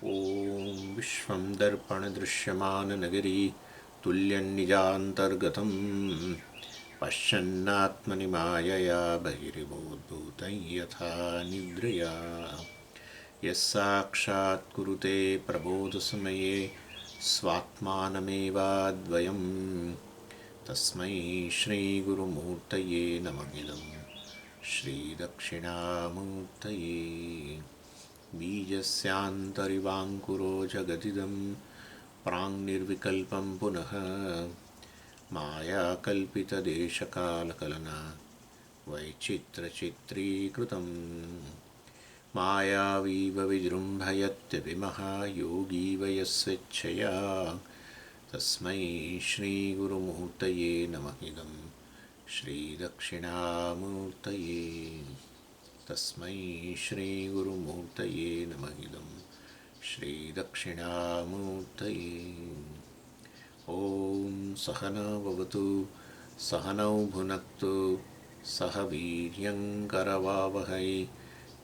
ॐ विश्वं दर्पणदृश्यमाननगरी तुल्यन्निजान्तर्गतं पश्यन्नात्मनि मायया बहिर्भूतं यथा निद्रया यस्साक्षात् कुरुते प्रबोधसमये स्वात्मानमेवाद्वयं तस्मै श्रीगुरुमूर्तये नमः श्रीदक्षिणामूर्तये बीजस्यान्तरिवाङ्कुरो जगदिदं प्राङ्निर्विकल्पं पुनः मायाकल्पितदेशकालकलना वैचित्रचित्रीकृतं मायावीव विजृम्भयत्यभिमः योगीव यस्वेच्छया तस्मै श्रीगुरुमूर्तये नमः श्रीदक्षिणामूर्तये तस्मै श्रीगुरुमूर्तये नमः श्रीदक्षिणामूर्तये ॐ सहना भवतु सहनौ भुनक्तु सह वीर्यङ्करवावहै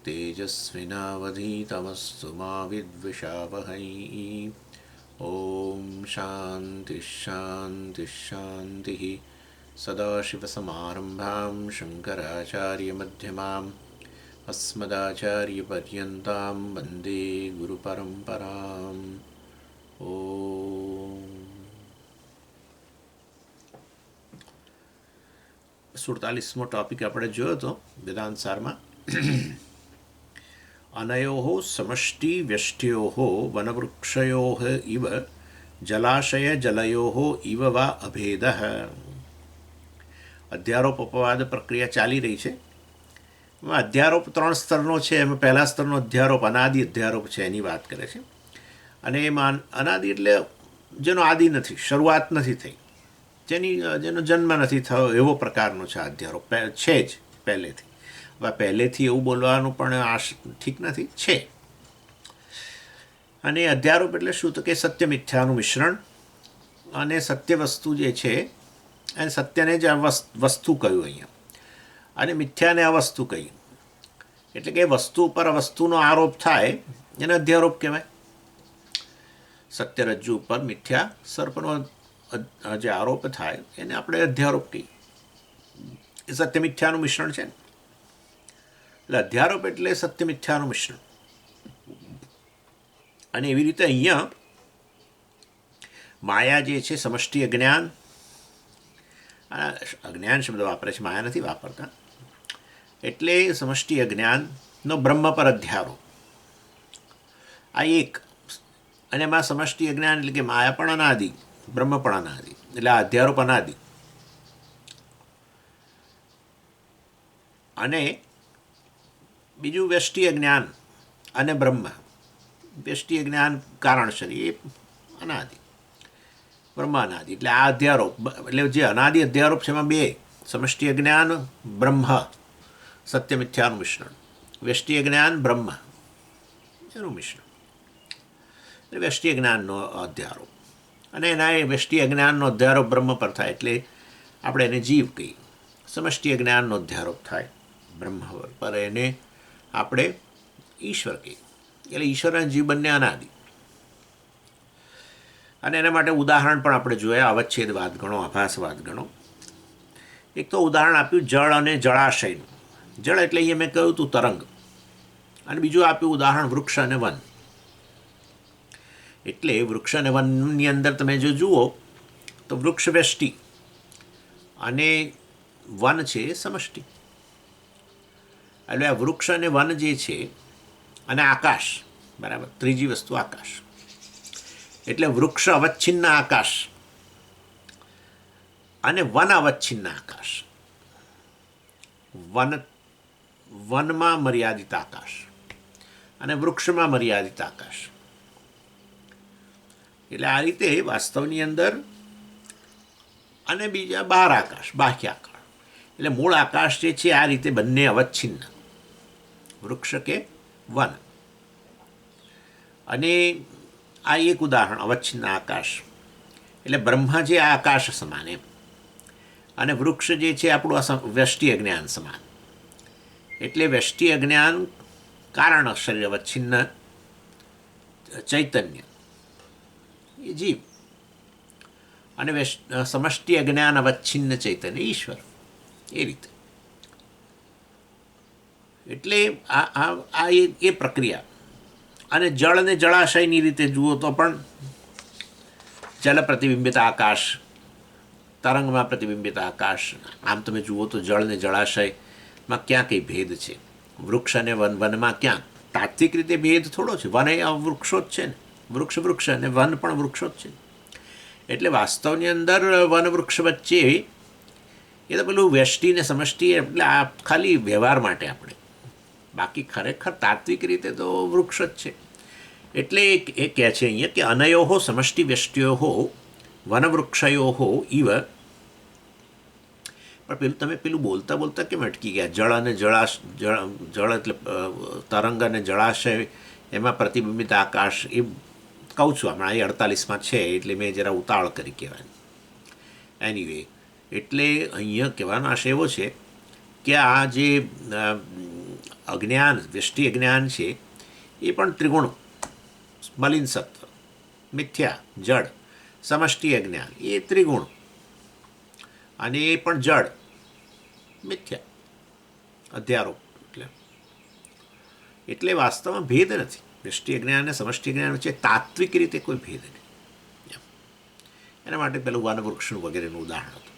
तेजस्विनावधीतमस्तु मा विद्विषावहै ॐ शान्तिः शान्तिः शान्तिः सदाशिवसमारम्भां शङ्कराचार्यमध्यमाम् अस्मदाचार्यपर्यन्तां वन्दे गुरुपरम्पराम् ॐ 47મો ટોપિક આપણે જોયો હતો વેદાંત સારમાં. અનયોઃ સમષ્ટિ વ્યષ્ટ્યોઃ વનવૃક્ષયોઃ ઇવ જલાશય જલયોઃ ઇવ વા અભેદઃ. અધ્યારોપ અપવાદ પ્રક્રિયા ચાલી રહી છે. અધ્યારોપ 3 સ્તરનો છે. એમાં પહેલા સ્તરનો અધ્યારોપ અનાદિ અધ્યારોપ છે, એની વાત કરે છે. અને એમાં અનાદિ એટલે જેનો આદિ નથી, શરૂઆત નથી થઈ, જેનો જન્મ નથી થયો એવો પ્રકારનો છે અધ્યારોપ. છે જ પહેલેથી. હવે પહેલેથી એવું બોલવાનું પણ આ ઠીક નથી, છે. અને અધ્યારોપ એટલે શું? તો કે સત્ય મિથ્યાનું મિશ્રણ. અને સત્ય વસ્તુ જે છે અને સત્યને જ વસ્તુ કહ્યું અહીંયા, અને મિથ્યાને અવસ્તુ કહી. એટલે કે વસ્તુ ઉપર વસ્તુનો આરોપ થાય એને અધ્યારોપ કહેવાય. સત્ય રજ્જુ ઉપર મિથ્યા સર્પનો જે આરોપ થાય એને આપણે અધ્યારોપ કહીએ. એ સત્ય મિથ્યાનું મિશ્રણ છે ને. એટલે અધ્યારોપ એટલે સત્ય મિથ્યાનું મિશ્રણ. અને એવી રીતે અહીંયા માયા જે છે સમષ્ટિ અજ્ઞાન, અજ્ઞાન શબ્દ વાપરે છે, માયા નથી વાપરતા. એટલે સમષ્ટિ અજ્ઞાનનો બ્રહ્મ પર અધ્યારોપ આ એક. અને એમાં સમષ્ટિ અજ્ઞાન એટલે કે માયા પણ અનાદિ, બ્રહ્મ પણ અનાદિ, એટલે આ અધ્યારોપ અનાદિ. અને બીજું વ્યષ્ટિ અજ્ઞાન અને બ્રહ્મ. વ્યષ્ટિ અજ્ઞાન કારણ શરીર એ અનાદિ, બ્રહ્મ અનાદિ. એટલે આ અધ્યારોપ એટલે જે અનાદિ અધ્યારોપ છે એમાં બે: સમષ્ટિ અજ્ઞાન બ્રહ્મ સત્ય મિથ્યાનું મિશ્રણ, વ્યષ્ટિ અજ્ઞાન બ્રહ્મ એનું મિશ્રણ. એટલે વ્યષ્ટિ અજ્ઞાનનો અધ્યારોપ. અને એના એ વ્યષ્ટિ અજ્ઞાનનો અધ્યારોપ બ્રહ્મ પર થાય એટલે આપણે એને જીવ કહીએ. સમષ્ટિ અજ્ઞાનનો અધ્યારોપ થાય બ્રહ્મ પર, એને આપણે ઈશ્વર કહીએ. એટલે ઈશ્વર અને જીવ બંને અનાદિ. અને એના માટે ઉદાહરણ પણ આપણે જોયા. અવચ્છેદવાદ ગણો, આભાસવાદ ગણો. એક તો ઉદાહરણ આપ્યું જળ અને જળાશયનું. જળ એટલે અહીંયા મેં કહ્યું હતું તરંગ. અને બીજું આપ્યું ઉદાહરણ વૃક્ષ અને વન. એટલે વૃક્ષ અને વનની અંદર તમે જો જુઓ તો વૃક્ષ વ્યષ્ટિ અને વન છે સમષ્ટિ. એટલે આ વૃક્ષ અને વન જે છે અને આકાશ, બરાબર, ત્રીજી વસ્તુ આકાશ. એટલે વૃક્ષ અવચ્છિન્ન આકાશ અને વન અવચ્છિન્ન આકાશ. વનમાં મર્યાદિત આકાશ અને વૃક્ષમાં મર્યાદિત આકાશ. એટલે આ રીતે વાસ્તવની અંદર અને બીજા બહાર આકાશ, બાહ્ય આકાશ. એટલે મૂળ આકાશ જે છે આ રીતે બંને અવચ્છિન્ન, વૃક્ષ કે વન. અને આ એક ઉદાહરણ અવચ્છિન્ન આકાશ. એટલે બ્રહ્મ જે આ આકાશ સમાન એમ, અને વૃક્ષ જે છે આપણું વ્યષ્ટિ અજ્ઞાન સમાન. એટલે વ્યષ્ટિ અજ્ઞાન કારણ શરીર અવચ્છિન્ન ચૈતન્ય એ જીવ, અને સમષ્ટિ અજ્ઞાન અવચ્છિન્ન ચૈતન્ય ઈશ્વર, એ રીતે. એટલે એ પ્રક્રિયા. અને જળ અને જળાશયની રીતે જુઓ તો પણ જલ પ્રતિબિંબિત આકાશ, તરંગમાં પ્રતિબિંબિત આકાશ. આમ તમે જુઓ તો જળ અને જળાશયમાં ક્યાં કંઈ ભેદ છે? વૃક્ષ અને વનમાં ક્યાં તાત્વિક રીતે ભેદ થોડો છે? વન એ વૃક્ષો જ છે ને, વૃક્ષ અને વન પણ વૃક્ષો જ છે. એટલે વાસ્તવની અંદર વન વૃક્ષ વચ્ચે એ તો પેલું વ્યષ્ટિ ને સમષ્ટિ, એટલે આ ખાલી વ્યવહાર માટે આપણે, બાકી ખરેખર તાત્વિક રીતે તો વૃક્ષ જ છે. એટલે એ કહે છે અહીંયા કે અનયો સમષ્ટિ વ્યષ્ટિયો વનવૃક્ષયો ઇવ. પણ પેલું તમે પેલું બોલતા બોલતા કેમ અટકી ગયા? જળ અને જળ એટલે તરંગ અને જળાશય, એમાં પ્રતિબિંબિત આકાશ, એ કહું છું હમણાં, એ 48માં છે એટલે મેં જરા ઉતાવળ કરી કહેવાય. એનીવે, એટલે અહીંયા કહેવાનો આશય એવો છે કે આ જે અજ્ઞાન, વ્યષ્ટિ અજ્ઞાન છે એ પણ ત્રિગુણ, મલિન સત્વ, મિથ્યા જળ, સમષ્ટિ અજ્ઞાન એ ત્રિગુણ, અને એ પણ જળ મિથ્યા અધ્યારોપ. એટલે વાસ્તવમાં ભેદ નથી. વ્યષ્ટિ અજ્ઞાન અને સમષ્ટિ અજ્ઞાન વચ્ચે તાત્વિક રીતે કોઈ ભેદ નહીં. એના માટે પેલું વનવૃક્ષનું વગેરેનું ઉદાહરણ હતું.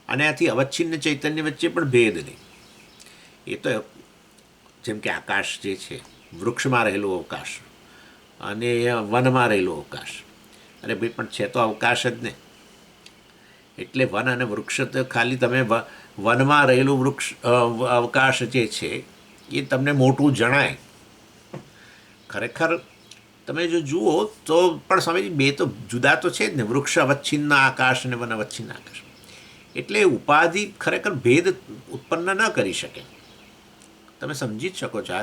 અને આથી અવચ્છિન્ન ચૈતન્ય વચ્ચે પણ ભેદ નહીં. એ તો જેમ કે આકાશ જે છે, વૃક્ષમાં રહેલું અવકાશ અને વનમાં રહેલું અવકાશ, અરે ભાઈ પણ છે તો અવકાશ જ ને. એટલે વન અને વૃક્ષ તો ખાલી તમે વનમાં રહેલું વૃક્ષ અવકાશ જે છે એ તમને મોટું જણાય. ખરેખર તમે જો જુઓ તો પણ સ્વામીજી બે તો જુદા તો છે જ ને, વૃક્ષ અવચ્છિન્ન આકાશ અને વન અવચ્છિન્ન આકાશ. એટલે ઉપાધિ ખરેખર ભેદ ઉત્પન્ન ન કરી શકે. તમે સમજી જ શકો છો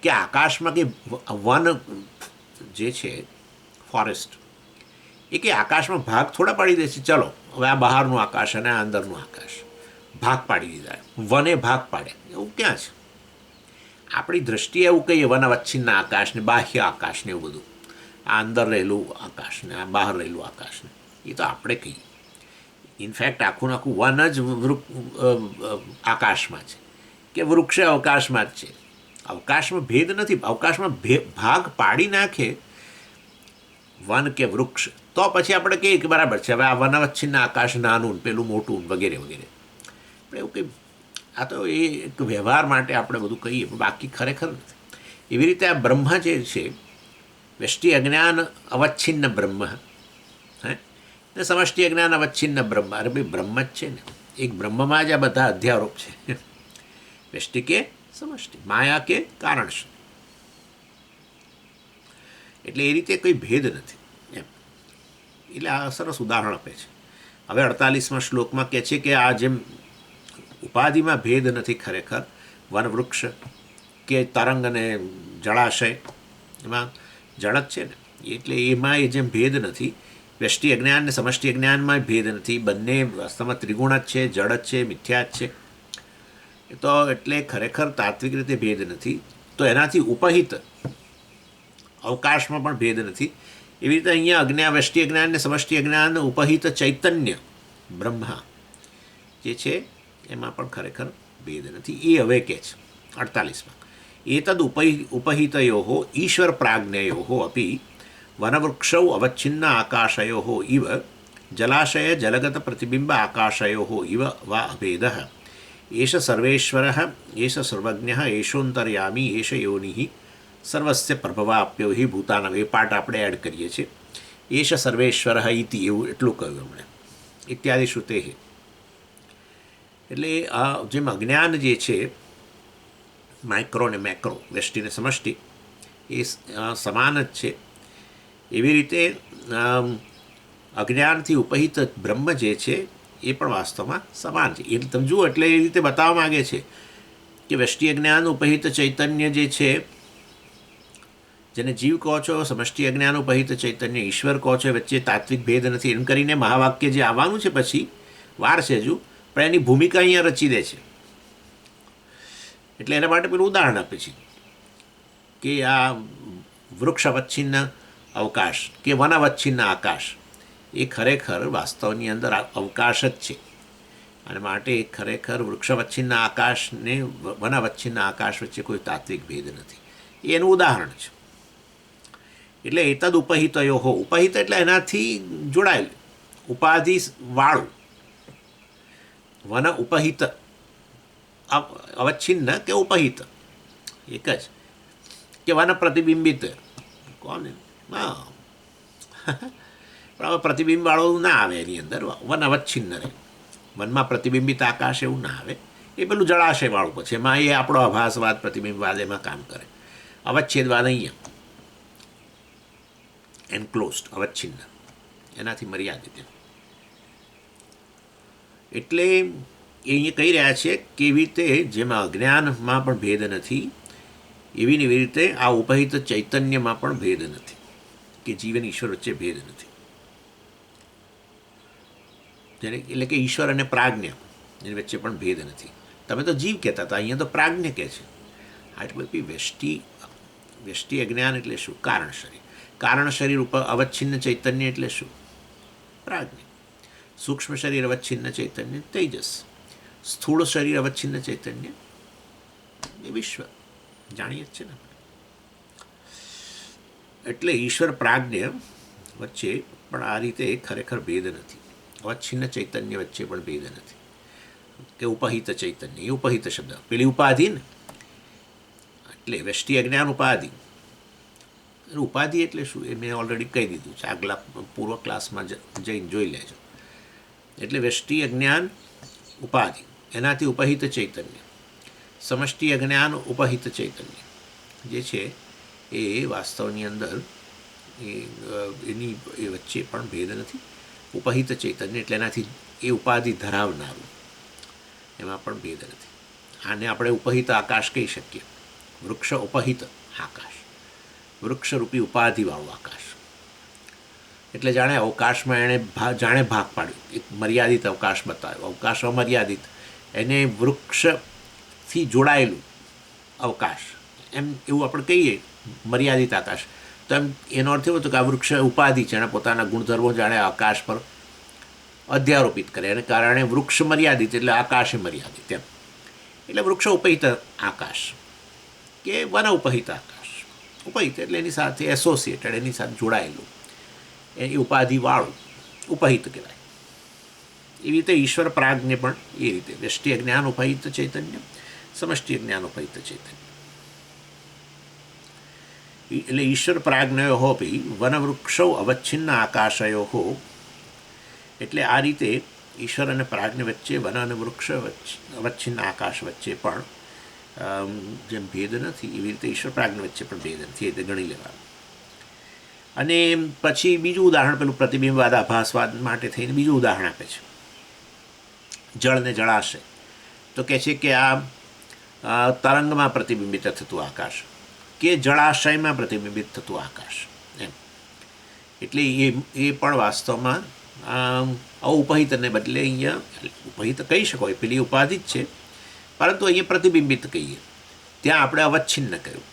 કે આકાશમાં કે વન જે છે ફોરેસ્ટ, એ કે આકાશમાં ભાગ થોડા પાડી દે છે. ચલો હવે આ બહારનું આકાશ અને આ અંદરનું આકાશ ભાગ પાડી દીધા, વને ભાગ પાડે, એવું ક્યાં છે? આપણી દ્રષ્ટિએ એવું કહીએ વન અવચ્છિન્ન આકાશ ને બાહ્ય આકાશ ને એવું બધું, આ અંદર રહેલું આકાશ ને આ બહાર રહેલું આકાશ ને, એ તો આપણે કહીએ. ઇનફેક્ટ આખું વન જ આકાશમાં છે, કે વૃક્ષ અવકાશમાં જ છે. અવકાશમાં ભેદ નથી. અવકાશમાં ભાગ પાડી નાખે વન કે વૃક્ષ તો પછી આપણે કહીએ કે બરાબર છે, હવે આ વન અવચ્છિન્ન આકાશ નાનું, પેલું મોટું વગેરે વગેરે. આપણે એવું કંઈ, આ તો એ એક વ્યવહાર માટે આપણે બધું કહીએ, પણ બાકી ખરેખર નથી. એવી રીતે આ બ્રહ્મ જે છે, વ્યષ્ટિ અજ્ઞાન અવચ્છિન્ન બ્રહ્મ, હે ને સમષ્ટિ અજ્ઞાન અવચ્છિન્ન બ્રહ્મ. અરે ભાઈ બ્રહ્મ જ છે ને, એક બ્રહ્મમાં જ આ બધા અધ્યારોપ છે. વ્યષ્ટિ કે સમષ્ટિ, માયા કે કારણ. એટલે એ રીતે કોઈ ભેદ નથી એમ. એટલે આ સરસ ઉદાહરણ આપે છે. હવે 48માં શ્લોકમાં કહે છે કે આ જેમ ઉપાધિમાં ભેદ નથી ખરેખર, વનવૃક્ષ કે તરંગ અને જળાશય, એમાં જળ જ છે ને, એટલે એમાં એ જેમ ભેદ નથી, વ્યષ્ટિ અજ્ઞાન ને સમષ્ટિ અજ્ઞાનમાં ભેદ નથી. બંને વાસ્તવમાં ત્રિગુણ જ છે, જળ જ છે, મિથ્યા જ છે. તો એટલે ખરેખર તાત્વિક રીતે ભેદ નથી. તો એનાથી ઉપહિત અવકાશમાં પણ ભેદ નથી. એવી રીતે અહીંયા વ્યષ્ટિ અજ્ઞાન ને સમષ્ટિ અજ્ઞાન ઉપહિત ચૈતન્ય બ્રહ્મા જે છે એમાં પણ ખરેખર ભેદ નથી. એ હવે કહે છે 48માં, એતદ ઉપહિતયો ઈશ્વર પ્રાજ્ઞયો અપી વનવૃક્ષૌ અવચ્છિન્ન આકાશયો ઇવ જલાશય જલગત પ્રતિબિંબ આકાશયો ઇવ વા અભેદ એષ સર્વેશ્વર એષ સર્વજ્ઞ એષોંતર્યામી એષ યોનિ સર્વસ્ય પ્રભવાપ્યો હિ ભૂતાનમ. એ પાઠ આપણે એડ કરીએ છીએ. એષ સર્વેશ્વર ઇતિ, એવું એટલું કહ્યું એમણે. ઇત્યાદિ શ્રુતે. એટલે આ જેમ અજ્ઞાન જે છે માઇક્રો ને મેક્રો, વ્યષ્ટિ ને સમષ્ટિ, એ સમાન જ છે. એવી રીતે અજ્ઞાનથી ઉપહિત બ્રહ્મ જે છે એ પણ વાસ્તવમાં સમાન છે. એટલે તમે જુઓ, એટલે એ રીતે બતાવવા માગે છે કે વ્યષ્ટિ અજ્ઞાન ઉપહિત ચૈતન્ય જે છે, જેને જીવ કહો છો, સમષ્ટિ અજ્ઞાન ઉપહિત ચૈતન્ય ઈશ્વર કહો છો, વચ્ચે તાત્વિક ભેદ નથી. એમ કરીને મહાવાક્ય જે આવવાનું છે પછી વાર છે હજુ, પણ એની ભૂમિકા અહીંયા રચી દે છે. એટલે એના માટે પેલું ઉદાહરણ આપે છે કે આ વૃક્ષ અવચ્છિન્ન અવકાશ કે વન અવચ્છિન્ન આકાશ એ ખરેખર વાસ્તવની અંદર અવકાશ જ છે, અને માટે ખરેખર વૃક્ષ અવચ્છિન્ન આકાશ ને વન અવચ્છિન્ન આકાશ વચ્ચે કોઈ તાત્વિક ભેદ નથી. એ એનું ઉદાહરણ છે. એટલે એતદ ઉપહિતયો હો, ઉપહિત એટલે એનાથી જોડાયેલું, ઉપાધિ વાળું. વન ઉપહિત અવચ્છિન્ન કે ઉપહિત એક જ, કે વન પ્રતિબિંબિત કોને, હા પણ હવે પ્રતિબિંબ વાળું ના આવે એની અંદર, વન અવચ્છિન્ન રહે. વનમાં પ્રતિબિંબિત આકાશ એવું ના આવે, એ પેલું જળાશય વાળું પછી એમાં એ આપણો આભાસવાદ પ્રતિબિંબવાદ એમાં કામ કરે. અવચ્છેદવાદ અહીંયા એન્ક્લોઝડ અવચ્છિન્ન, એનાથી મર્યાદિત. એટલે એ અહીંયા કહી રહ્યા છે કે એવી રીતે જેમાં અજ્ઞાનમાં પણ ભેદ નથી, એવી ને એવી રીતે આ ઉપહિત ચૈતન્યમાં પણ ભેદ નથી, કે જીવન ઈશ્વર વચ્ચે ભેદ નથી. જેને એટલે કે ઈશ્વર અને પ્રાજ્ઞ એની વચ્ચે પણ ભેદ નથી. તમે તો જીવ કહેતા હતા, અહીંયા તો પ્રાજ્ઞ કહે છે. આ એટલે વ્યષ્ટિ અજ્ઞાન એટલે શું? કારણ શરીર. કારણ શરીર ઉપર અવચ્છિન્ન ચૈતન્ય એટલે શું? પ્રાજ્ઞ. સૂક્ષ્મ શરીર અવચ્છિન્ન ચૈતન્ય તેજસ. સ્થૂળ શરીર અવચ્છિન્ન ચૈતન્ય એ વિશ્વ. જાણીએ જ છે ને. એટલે ઈશ્વર પ્રાજ્ઞ વચ્ચે પણ આ રીતે ખરેખર ભેદ નથી. અવચ્છિન્ન ચૈતન્ય વચ્ચે પણ ભેદ નથી. કે ઉપહિત ચૈતન્ય, એ ઉપહિત શબ્દ પેલી ઉપાધિ ને, એટલે વ્યષ્ટિ અજ્ઞાન ઉપાધિ. ઉપાધિ એટલે શું એ મેં ઓલરેડી કહી દીધું છે, આગલા પૂર્વ ક્લાસમાં જઈને જોઈ લેજો. એટલે વ્યષ્ટિ અજ્ઞાન ઉપાધિ, એનાથી ઉપહિત ચૈતન્ય. સમષ્ટિ અજ્ઞાન ઉપહિત ચૈતન્ય જે છે એ વાસ્તવની અંદર એની એ વચ્ચે પણ ભેદ નથી. ઉપહિત ચૈતન્ય એટલે એનાથી એ ઉપાધિ ધરાવનારું, એમાં પણ ભેદ નથી. આને આપણે ઉપહિત આકાશ કહી શકીએ. વૃક્ષ ઉપહિત આકાશ, વૃક્ષરૂપી ઉપાધિવાળું આકાશ. એટલે જાણે અવકાશમાં એણે જાણે ભાગ પાડ્યો, એક મર્યાદિત અવકાશ બતાવ્યો. અવકાશ અમર્યાદિત, એને વૃક્ષથી જોડાયેલું અવકાશ, એમ એવું આપણે કહીએ મર્યાદિત આકાશ. તો એમ એનો અર્થ એવો હતો કે આ વૃક્ષ ઉપાધિ છે, એણે પોતાના ગુણધર્મો જાણે આકાશ પર અધ્યારોપિત કરે, એને કારણે વૃક્ષ મર્યાદિત એટલે આકાશ મર્યાદિત એમ. એટલે વૃક્ષ ઉપહિત આકાશ કે વન ઉપહિત આકાશ. ઉપહિત એટલે એની સાથે એસોસિએટેડ, એની સાથે જોડાયેલું, એ ઉપાધિવાળું ઉપહિત કહેવાય. એવી રીતે ઈશ્વર પ્રાજ્ઞ પણ એ રીતે વ્યષ્ટિ અજ્ઞાન ઉપહિત ચૈતન્ય, સમષ્ટિ અજ્ઞાન ઉપહિત ચૈતન્ય. એટલે ઈશ્વર પ્રાજ્ઞયો હો ભી વનવૃક્ષો અવચ્છિન્ન આકાશયો હો. એટલે આ રીતે ઈશ્વર અને પ્રાજ્ઞ વચ્ચે, વન અને વૃક્ષ અવચ્છિન્ન આકાશ વચ્ચે પણ જેમ ભેદ નથી, એવી રીતે ઈશ્વર પ્રાજ્ઞ વચ્ચે પણ ભેદ નથી, એ રીતે ગણી લેવાનું. અને પછી બીજું ઉદાહરણ પેલું પ્રતિબિંબવાદ આભાસવાદ માટે થઈને બીજું ઉદાહરણ આપે છે. જળ ને જળાશય. તો કહે છે કે આ તરંગમાં પ્રતિબિંબિત થતું આકાશ કે જળાશયમાં પ્રતિબિંબિત થતું આકાશ એમ. એટલે એ પણ વાસ્તવમાં ઉપહિતને બદલે અહીંયા ઉપહિત કહી શકો, એ પેલી ઉપાધિ જ છે, પરંતુ અહીંયા પ્રતિબિંબિત કહીએ. ત્યાં આપણે અવચ્છિન્ન કહ્યું.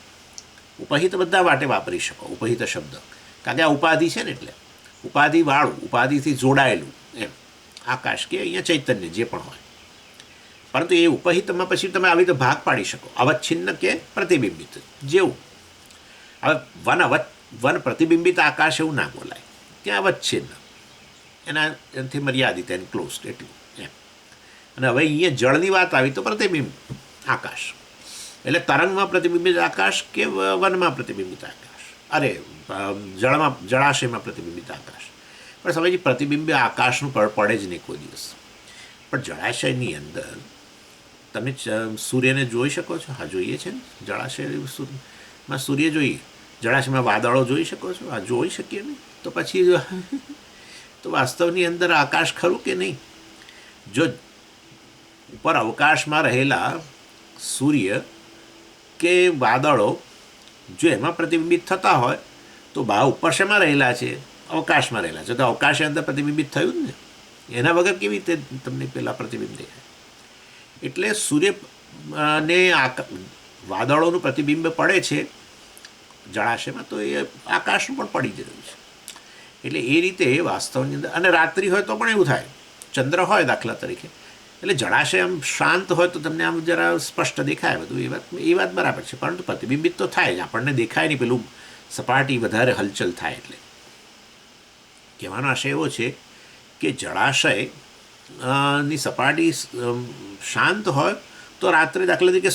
ઉપહિત બધા માટે વાપરી શકો ઉપહિત શબ્દ, કારણ કે આ ઉપાધિ છે ને, એટલે ઉપાધિવાળું, ઉપાધિથી જોડાયેલું એમ આકાશ કે અહીંયા ચૈતન્ય જે પણ હોય. પરંતુ એ ઉપહિતમાં પછી તમે આવી રીતે ભાગ પાડી શકો, અવચ્છિન્ન કે પ્રતિબિંબિત જેવું. હવે વન પ્રતિબિંબિત આકાશ એવું ના બોલાય, ત્યાં અવચ્છિન્ન, એનાથી મર્યાદિત, એન્ક્લોઝડ એટલું એમ. અને હવે અહીંયા જળની વાત આવી તો પ્રતિબિંબ આકાશ, એટલે તરંગમાં પ્રતિબિંબિત આકાશ કે વનમાં પ્રતિબિંબિત આકાશ, અરે જળાશયમાં પ્રતિબિંબિત આકાશ. પણ સમજી પ્રતિબિંબ આકાશનું પડે જ નહીં કોઈ દિવસ. પણ જળાશયની અંદર તમે સૂર્યને જોઈ શકો છો? હા, જોઈએ છે ને. જળાશયમાં સૂર્ય જોઈએ, જળાશયમાં વાદળો જોઈ શકો છો? હા, જોઈ શકીએ નહીં. તો પછી તો વાસ્તવની અંદર આકાશ ખરું કે નહીં? જો ઉપર અવકાશમાં રહેલા સૂર્ય કે વાદળો જો એમાં પ્રતિબિંબિત થતા હોય તો ઉપર શેમાં રહેલા છે? અવકાશમાં રહેલા છે. તો અવકાશ અંદર પ્રતિબિંબિત થયું જ ને. એના વગર કેવી રીતે તમને પેલા પ્રતિબિંબ દેખાય? એટલે સૂર્ય ને વાદળોનું પ્રતિબિંબ પડે છે જળાશયમાં, તો એ આકાશનું પણ પડી જ રહ્યું છે. એટલે એ રીતે વાસ્તવની અંદર, અને રાત્રિ હોય તો પણ એવું થાય, ચંદ્ર હોય દાખલા તરીકે, એટલે જળાશય આમ શાંત હોય તો તમને આમ જરા સ્પષ્ટ દેખાય બધું, એ વાત બરાબર છે. પરંતુ પ્રતિબિંબિત તો થાય જ, આપણને દેખાય નહીં, પેલું સપાટી વધારે હલચલ થાય. એટલે કહેવાનો આશય એવો છે કે જળાશય ની સપાટી શાંત હોય તો રાત્રે દાખલા તરીકે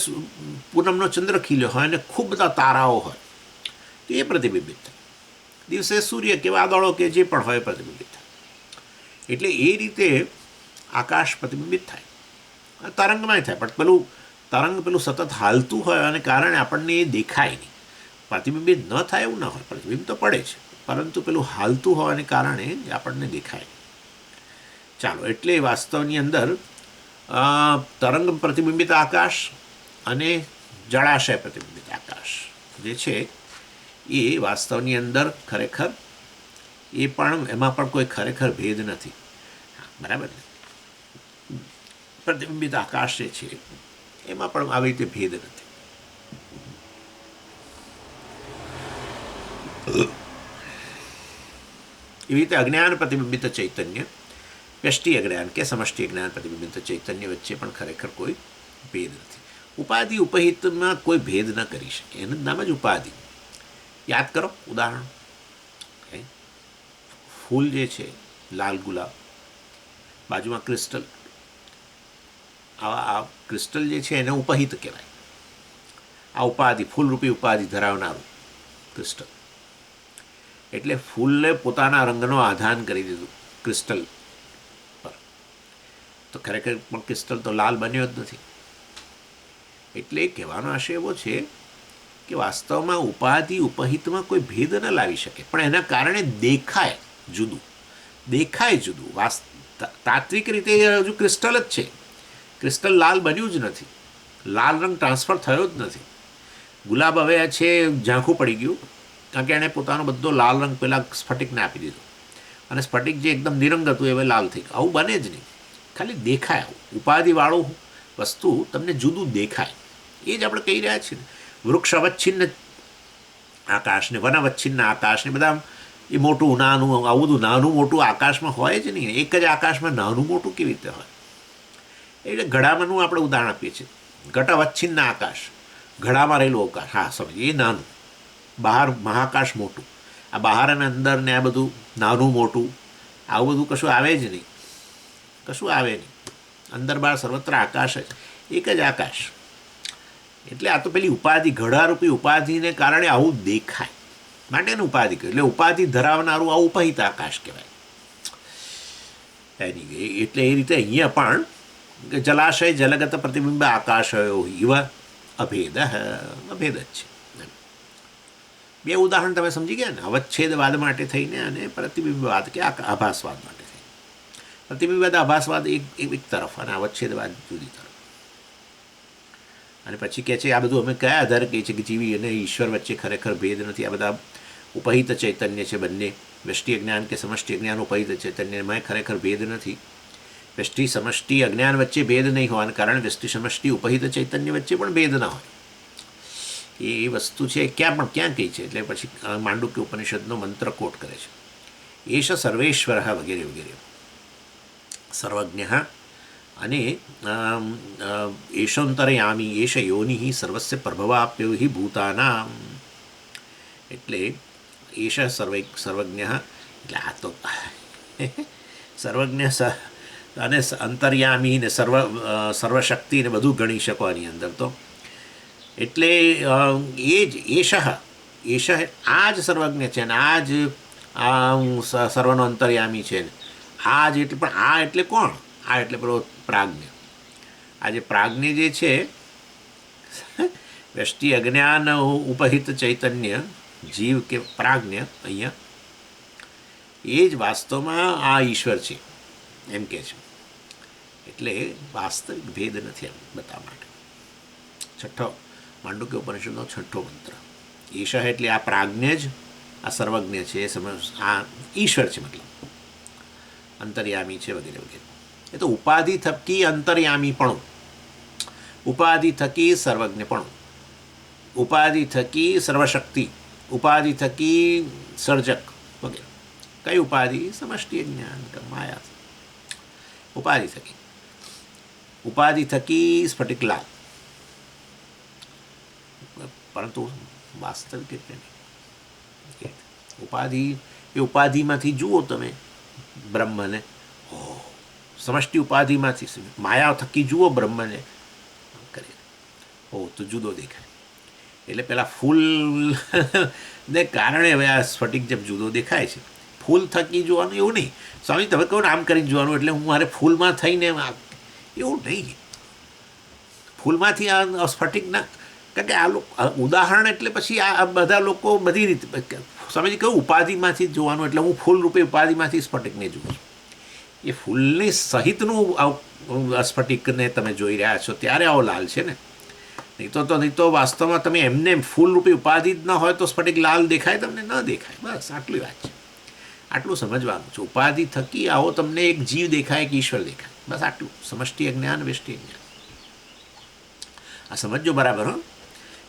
પૂનમનો ચંદ્ર ખીલ્યો હોય અને ખૂબ બધા તારાઓ હોય તો એ પ્રતિબિંબિત થાય. દિવસે સૂર્ય કે વાદળો કે જે પણ હોય પ્રતિબિંબિત થાય. એટલે એ રીતે આકાશ પ્રતિબિંબિત થાય. તરંગમાંય થાય, પણ પેલું સતત હાલતું હોય અને કારણે આપણને એ દેખાય નહીં. પ્રતિબિંબિત ન થાય એવું ના હોય, પ્રતિબિંબ તો પડે છે, પરંતુ પેલું હાલતું હોવાને કારણે આપણને દેખાય. ચાલો, એટલે વાસ્તવની અંદર તરંગ પ્રતિબિંબિત આકાશ અને જળાશય પ્રતિબિંબિત આકાશ જે છે એ વાસ્તવની અંદર ખરેખર એમાં પણ કોઈ ખરેખર ભેદ નથી. બરાબર ને? પ્રતિબિંબિત આકાશ જે છે એમાં પણ આવી રીતે ભેદ નથી. એવી રીતે અજ્ઞાન પ્રતિબિંબિત ચૈતન્ય, વ્યષ્ટિ અજ્ઞાન કે સમષ્ટિ અજ્ઞાન પ્રતિબિંબિત ચૈતન્ય વચ્ચે પણ ખરેખર કોઈ ભેદ નથી. ઉપાધિ ઉપહિતમાં કોઈ ભેદ ન કરી શકે, એનું નામ જ ઉપાધિ. યાદ કરો ઉદાહરણ, ફૂલ જે છે લાલ ગુલાબ, બાજુમાં ક્રિસ્ટલ, આ ક્રિસ્ટલ જે છે એને ઉપહિત કહેવાય. આ ઉપાધિ, ફૂલરૂપી ઉપાધિ ધરાવનારું ક્રિસ્ટલ, એટલે ફૂલને પોતાના રંગનો આધાન કરી દીધું ક્રિસ્ટલ પર, તો ખરેખર પણ ક્રિસ્ટલ તો લાલ બન્યો જ નથી. એટલે કહેવાનો આશય એવો છે કે વાસ્તવમાં ઉપાધિ ઉપહિતમાં કોઈ ભેદ ન લાવી શકે, પણ એના કારણે દેખાય જુદું. તાત્વિક રીતે હજુ ક્રિસ્ટલ જ છે, ક્રિસ્ટલ લાલ બન્યું જ નથી, લાલ રંગ ટ્રાન્સફર થયો જ નથી. ગુલાબ હવે છે ઝાંખું પડી ગયું, કારણ કે એણે પોતાનો બધો લાલ રંગ પેલા સ્ફટિકને આપી દીધો, અને સ્ફટિક જે એકદમ નિરંગ હતું એ હવે લાલ થઈ ગયું. આવું બને જ નહીં, ખાલી દેખાય. આવું ઉપાધિવાળું વસ્તુ તમને જુદું દેખાય, એ જ આપણે કહી રહ્યા છીએ. વૃક્ષ અવચ્છિન્ન આકાશ ને વન અવચ્છિન્ન આકાશ ને બધા એ મોટું નાનું, આવું બધું નાનું મોટું આકાશમાં હોય જ નહીં. એક જ આકાશમાં નાનું મોટું કેવી રીતે હોય? એટલે ઘડામાંનું આપણે ઉદાહરણ આપીએ છીએ. ઘટ અવચ્છિન્ન આકાશ, ઘડામાં રહેલું અવકાશ, હા સમજ, એ નાનું. બહાર મહાકાશ મોટું, આ બહાર અને અંદર ને આ બધું નાનું મોટું, આવું બધું કશું આવે જ નહીં, કશું આવે નહીં. અંદર બહાર સર્વત્ર આકાશ જ, એક જ આકાશ. એટલે આ તો પેલી ઉપાધિ, ઘડારૂપી ઉપાધિને કારણે આવું દેખાય માટેનું ઉપાધિ કહ્યું. એટલે ઉપાધિ ધરાવનારું આવું ઉપહિત આકાશ કહેવાય. એટલે એ રીતે અહીંયા પણ જલાશય જલગત પ્રતિબિંબ આકાશયો ઇવ અભેદ જ છે. બે ઉદાહરણ તમે સમજી ગયા ને, અવચ્છેદવાદ માટે થઈને અને પ્રતિબિંબવાદ કે આભાસવાદ માટે થઈને. પ્રતિબિંબવાદ આભાસવાદ એક તરફ અને અવચ્છેદવાદ જુદી તરફ. અને પછી કહે છે આ બધું અમે કયા આધારે કહીએ છીએ કે જીવી અને ઈશ્વર વચ્ચે ખરેખર ભેદ નથી, આ બધા ઉપહિત ચૈતન્ય છે બંને, વ્યષ્ટિ અજ્ઞાન કે સમષ્ટિ અજ્ઞાન ઉપહિત ચૈતન્યમાં ખરેખર ભેદ નથી. વ્યષ્ટિ સમષ્ટિ અજ્ઞાન વચ્ચે ભેદ નહીં હોવાને કારણે વ્યષ્ટિ સમષ્ટિ ઉપહિત ચૈતન્ય વચ્ચે પણ ભેદ ના હોય. એ વસ્તુ છે ક્યાં કહી છે? એટલે પછી માંડુક્ય ઉપનિષદનો મંત્ર કોટ કરે છે, એશ સર્વેશ્વર વગેરે વગેરે, સર્વજ્ઞ અને એશોંતરયામી એશ યોનિ સર્વસ્ય પ્રભવાપ્યો હિ ભૂતાનામ. એટલે એશ સર્વજ્ઞ, એટલે આ તો સર્વજ્ઞ અને અંતર્યામી ને સર્વશક્તિ ને બધું ગણી શકો આની અંદર તો. એટલે એ જ એશ આ જ સર્વજ્ઞ છે ને આ જ સર્વનો અંતર્યામી છે ને આ જ. એટલે પણ આ એટલે કોણ? આ એટલે પેલો પ્રાજ્ઞ. આ જે પ્રાજ્ઞ જે છે, વ્યષ્ટિ અજ્ઞાન ઉપહિત ચૈતન્ય જીવ કે પ્રાજ્ઞ, અહીંયા એ જ વાસ્તવમાં આ ઈશ્વર છે એમ કે છે. એટલે વાસ્તવિક ભેદ નથી એમ બતાવવા માટે. છઠ્ઠો માંડુક્ય ઉપનિષદનો છઠ્ઠો મંત્ર, ઈશ એટલે આ પ્રાજ્ઞ જ આ સર્વજ્ઞ છે, આ ઈશ્વર છે, મતલબ અંતર્યામી છે વગેરે વગેરે. એ તો ઉપાધિ થકી અંતર્યામીપણું, ઉપાધિ થકી સર્વજ્ઞપણું, ઉપાધિ થકી સર્વશક્તિ, ઉપાધિ થકી સર્જક વગેરે. કઈ ઉપાધિ? સમષ્ટિ જ્ઞાન માયા. ઉપાધિ થકી સ્ફટિકલાલ, પરંતુ વાસ્તવિક એટલે નહીં. ઉપાધિમાંથી જુઓ તમે બ્રહ્મને, સમષ્ટિ ઉપાધિમાંથી માયા થકી જુઓ બ્રહ્મને કરે, તો જુદો દેખાય. એટલે પેલા ફૂલ ને કારણે હવે આ સ્ફટિક જેમ જુદો દેખાય છે. ફૂલ થકી જોવાનું એવું નહીં. સ્વામી તમે કહો ને આમ કરીને જોવાનું, એટલે હું મારે ફૂલમાં થઈને એવું નહીં. ફૂલમાંથી આ સ્ફટિક ના, કારણ કે આ લોકો ઉદાહરણ એટલે પછી આ બધા લોકો બધી રીતે સ્વામીજી કહ્યું ઉપાધિમાંથી જોવાનું, એટલે હું ફૂલ રૂપે ઉપાધિમાંથી સ્ફટિકને જુઓ છું. એ ફૂલની સહિતનું સ્ફટિકને તમે જોઈ રહ્યા છો ત્યારે આવો લાલ છે ને. નહીં તો વાસ્તવમાં તમે એમને ફૂલ રૂપે ઉપાધિ જ ન હોય તો સ્ફટિક લાલ દેખાય? તમને ન દેખાય. બસ આટલી વાત છે. આટલું સમજવાનું છે. ઉપાધિ થકી આવો તમને એક જીવ દેખાય, એક ઈશ્વર દેખાય. બસ આટલું. સમષ્ટિ જ્ઞાન, વ્યષ્ટિ જ્ઞાન, આ સમજો બરાબર. હો,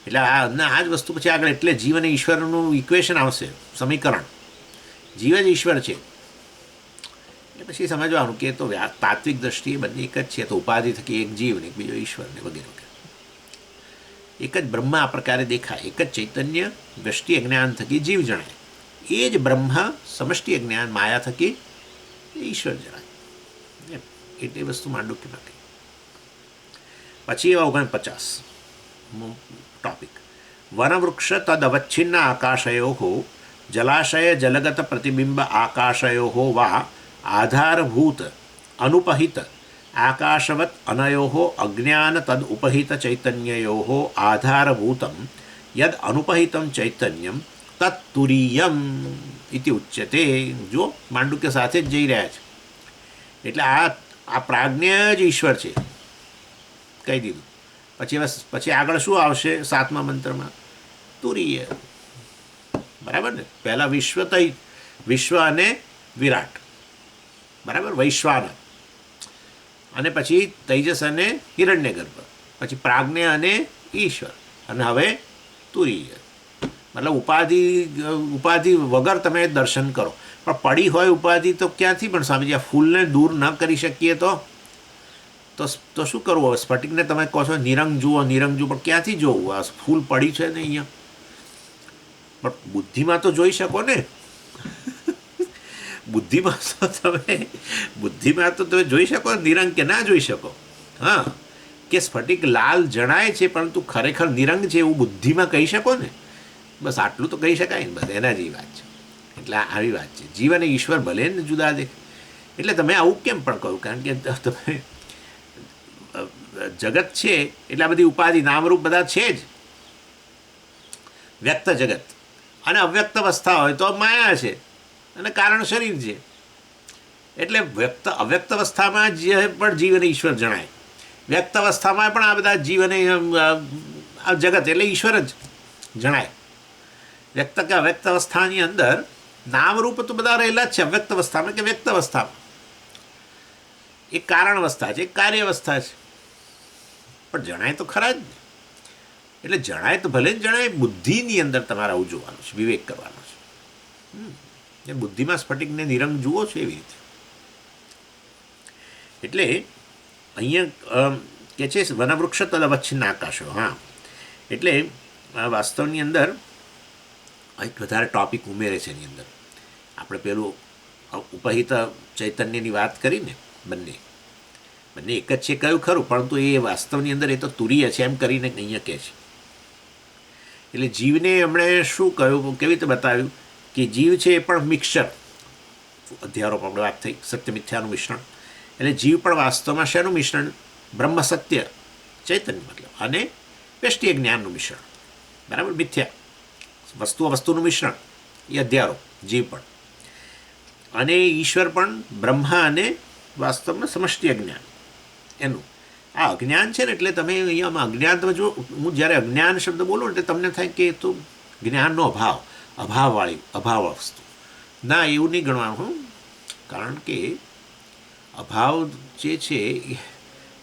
એટલે આ જ વસ્તુ પછી આગળ એટલે જીવ અને ઈશ્વરનું ઇક્વેશન આવશે, સમીકરણ. જીવ જ ઈશ્વર છે એટલે પછી સમજવાનું કે તો તાત્વિક દ્રષ્ટિએ બંને એક જ છે. તો ઉપાધિ થકી એક જીવ ને એક બીજો ઈશ્વર ને વગેરે વગેરે. એક જ બ્રહ્મ આ પ્રકારે દેખાય. એક જ ચૈતન્ય વ્યષ્ટિ જ્ઞાન થકી જીવ જણાય. એ જ બ્રહ્મ સમષ્ટિ જ્ઞાન માયા થકી ઈશ્વર જણાય. એટલી વસ્તુ માંડુક્યમાં કહી. પછી 49 ટોપિક. વનવૃક્ષ તદવચ્છિન્ન આકાશયો જલાશય જલગત પ્રતિબિંબ આકાશયો વા આધારભૂત અનુપહિત આકાશવત અનયો અજ્ઞાન તદ ઉપહિત ચૈતન્યયો આધારભૂતમ યદ અનુપહિતમ ચૈતન્યમ તત્તુરીયમ ઇતિ ઉચ્યતે. જો માંડુક્ય સાથે જ જઈ રહ્યા છે. એટલે આ પ્રાજ્ઞ જ ઈશ્વર છે કહી દીધું. પછી આગળ શું આવશે 7મા મંત્રમાં? તુરીય. બરાબર ને? પહેલા વિશ્વ અને વિરાટ, બરાબર, વૈશ્વાનર, અને પછી તૈજસ અને હિરણ્યગર્ભ, પછી પ્રાજ્ઞ અને ઈશ્વર, અને હવે તુરીય. મતલબ ઉપાધિ વગર તમે દર્શન કરો. પણ પડી હોય ઉપાધિ તો ક્યાંથી? પણ સ્વામીજી આ ફૂલને દૂર ન કરી શકીએ તો શું કરવું? હવે સ્ફટિકને તમે કહો છો નિરંગ જુઓ, પણ ક્યાંથી જોવું? આ ફૂલ પડી છે ને અહીંયા. પણ બુદ્ધિમાં તો જોઈ શકો ને. બુદ્ધિમાં તો તમે જોઈ શકો નિરંગ, કે ના જોઈ શકો? હા, કે સ્ફટિક લાલ જણાય છે પરંતુ ખરેખર નિરંગ છે એવું બુદ્ધિમાં કહી શકો ને. બસ આટલું તો કહી શકાય ને. બસ એના જેવી વાત છે. એટલે આવી વાત છે. જીવ અને ઈશ્વર ભલે ને જુદા દેખ. એટલે તમે આવું કેમ પણ કહું? કારણ કે તમે જગત છે એટલે આ બધી ઉપાધિ નામરૂપ બધા છે જ. વ્યક્ત જગત અને અવ્યક્ત અવસ્થા હોય તો માયા છે અને કારણ શરીર છે. એટલે અવ્યક્ત અવસ્થામાં જે પણ જીવ અને ઈશ્વર જણાય, વ્યક્ત અવસ્થામાં પણ આ બધા જીવ અને આ જગત એટલે ઈશ્વર જ જણાય. વ્યક્ત કે અવ્યક્ત અવસ્થાની અંદર નામરૂપ તો બધા રહેલા જ છે. અવ્યક્ત અવસ્થામાં કે વ્યક્ત અવસ્થામાં એક કારણ અવસ્થા છે, એક કાર્ય અવસ્થા છે, પણ જણાય તો ખરા જ ને. એટલે જણાય તો ભલે જ જણાય. બુદ્ધિની અંદર તમારે આવું જોવાનું છે, વિવેક કરવાનો છે. બુદ્ધિમાં સ્ફટિકને નિરંગ જુઓ છો એવી રીતે. એટલે અહીંયા કે છે વનવૃક્ષ તદવચ્છિન્ન આકાશો. હા, એટલે વાસ્તવની અંદર એક વધારે ટોપિક ઉમેરે છે એની અંદર. આપણે પેલું ઉપહિત ચૈતન્યની વાત કરીને બંને એક જ છે કયું ખરું, પરંતુ એ વાસ્તવની અંદર એ તો તુરીય છે એમ કરીને અહીંયા કહે છે. એટલે જીવને એમણે શું કહ્યું, કેવી રીતે બતાવ્યું કે જીવ છે એ પણ મિક્સચર. અધ્યારોપ આપણે વાત થઈ, સત્ય મિથ્યાનું મિશ્રણ. એટલે જીવ પણ વાસ્તવમાં શેનું મિશ્રણ? બ્રહ્મ સત્ય ચૈતન્ય મતલબ, અને વ્યષ્ટિ જ્ઞાનનું મિશ્રણ. બરાબર? મિથ્યા વસ્તુનું મિશ્રણ એ અધ્યારોપ જીવ પણ. અને ઈશ્વર પણ બ્રહ્મા અને વાસ્તવમાં સમષ્ટિ અજ્ઞાન એનું. આ અજ્ઞાન છે ને, એટલે તમે અહીંયામાં અજ્ઞાન તમે જો, હું જ્યારે અજ્ઞાન શબ્દ બોલું એટલે તમને થાય કે તો જ્ઞાનનો અભાવ વસ્તુ. ના, એવું નહીં ગણવાનું. કારણ કે અભાવ જે છે એ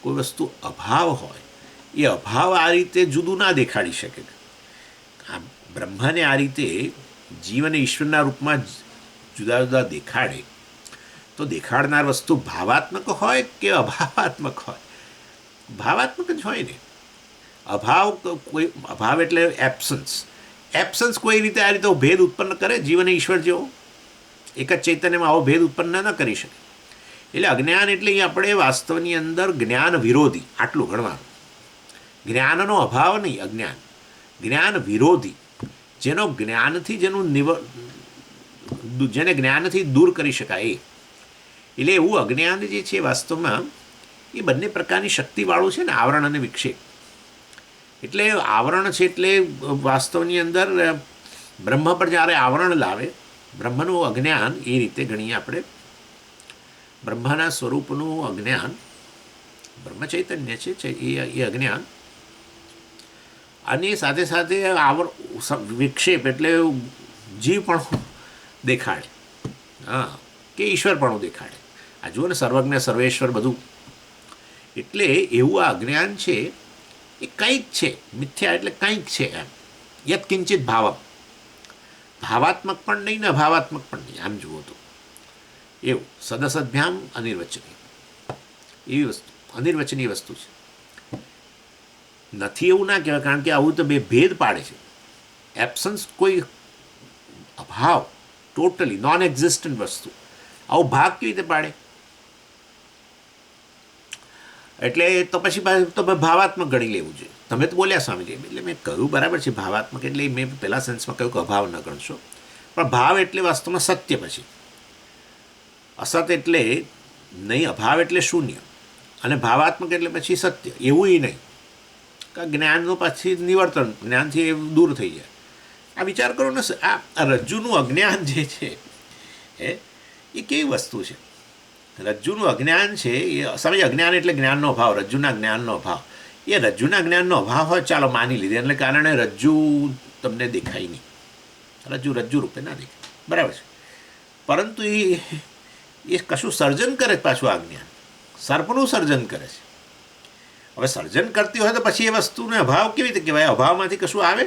કોઈ વસ્તુ અભાવ હોય એ અભાવ આ રીતે જુદું ના દેખાડી શકે. બ્રહ્મને આ રીતે જીવ અને ઈશ્વરના રૂપમાં જુદા જુદા દેખાડે તો દેખાડનાર વસ્તુ ભાવાત્મક હોય કે અભાવાત્મક હોય? ભાવાત્મક જ હોય ને. અભાવ એટલે એબ્સન્સ કોઈ રીતે આ રીતે ભેદ ઉત્પન્ન કરે જીવ અને ઈશ્વર જેવો? એક જ ચૈતન્યમાં આવો ભેદ ઉત્પન્ન ન કરી શકે. એટલે અજ્ઞાન એટલે આપણે વાસ્તવની અંદર જ્ઞાન વિરોધી, આટલું ગણવાનું. જ્ઞાનનો અભાવ નહીં, અજ્ઞાન જ્ઞાન વિરોધી, જેનો જ્ઞાનથી જેને જ્ઞાનથી દૂર કરી શકાય એ. એટલે એવું અજ્ઞાન જે છે વાસ્તવમાં એ બંને પ્રકારની શક્તિવાળું છે ને, આવરણ અને વિક્ષેપ. એટલે આવરણ છે એટલે વાસ્તવની અંદર બ્રહ્મ પર જ્યારે આવરણ લાવે, બ્રહ્મનું અજ્ઞાન એ રીતે ગણીએ આપણે. બ્રહ્મના સ્વરૂપનું અજ્ઞાન, બ્રહ્મ ચૈતન્ય છે એ અજ્ઞાન, અને સાથે સાથે વિક્ષેપ એટલે જીવ પણ દેખાડે, હા, કે ઈશ્વર પણ દેખાડે. આ જુઓ ને, સર્વજ્ઞ સર્વેશ્વર બધું. એટલે એવું આ અજ્ઞાન છે એ કંઈક છે, મિથ્યા એટલે કંઈક છે એમ. યત કિંચિત ભાવમ, ભાવાત્મક પણ નહીં ને અભાવાત્મક પણ નહીં, આમ જુઓ તો એવું. સદસદભ્યામ અનિર્વચનીય, એવી વસ્તુ, અનિર્વચનીય વસ્તુ છે. નથી એવું ના કહેવાય, કારણ કે આવું તો બે ભેદ પાડે છે. એબ્સન્સ કોઈ અભાવ, ટોટલી નોન એક્ઝિસ્ટન્ટ વસ્તુ, આવો ભાગ કેવી રીતે પાડે? એટલે તો પછી તો ભાવાત્મક ગણી લેવું જોઈએ. તમે તો બોલ્યા સ્વામીજી, એટલે મેં કહ્યું બરાબર છે ભાવાત્મક, એટલે મેં પહેલા સેન્સમાં કહ્યું કે અભાવ ન ગણશો, પણ ભાવ એટલે વાસ્તવમાં સત્ય. પછી અસત એટલે નહીં, અભાવ એટલે શૂન્ય, અને ભાવાત્મક એટલે પછી સત્ય. એવું નહીં કે જ્ઞાનનું પછી નિવર્તન, જ્ઞાનથી એ દૂર થઈ જાય. આ વિચાર કરો ને, આ રજ્જુનું અજ્ઞાન જે છે એ કેવી વસ્તુ છે? રજ્જુનું અજ્ઞાન છે એ સમય, અજ્ઞાન એટલે જ્ઞાનનો અભાવ, રજ્જુના જ્ઞાનનો અભાવ. એ રજ્જુના જ્ઞાનનો અભાવ હોય, ચાલો માની લીધે, એટલે કારણે રજ્જુ તમને દેખાય નહીં, રજ્જુ રૂપે ના દેખાય, બરાબર છે. પરંતુ એ કશું સર્જન કરે પાછું, આ જ્ઞાન સર્પનું સર્જન કરે છે. હવે સર્જન કરતી હોય તો પછી એ વસ્તુનો અભાવ કેવી રીતે કહેવાય? અભાવમાંથી કશું આવે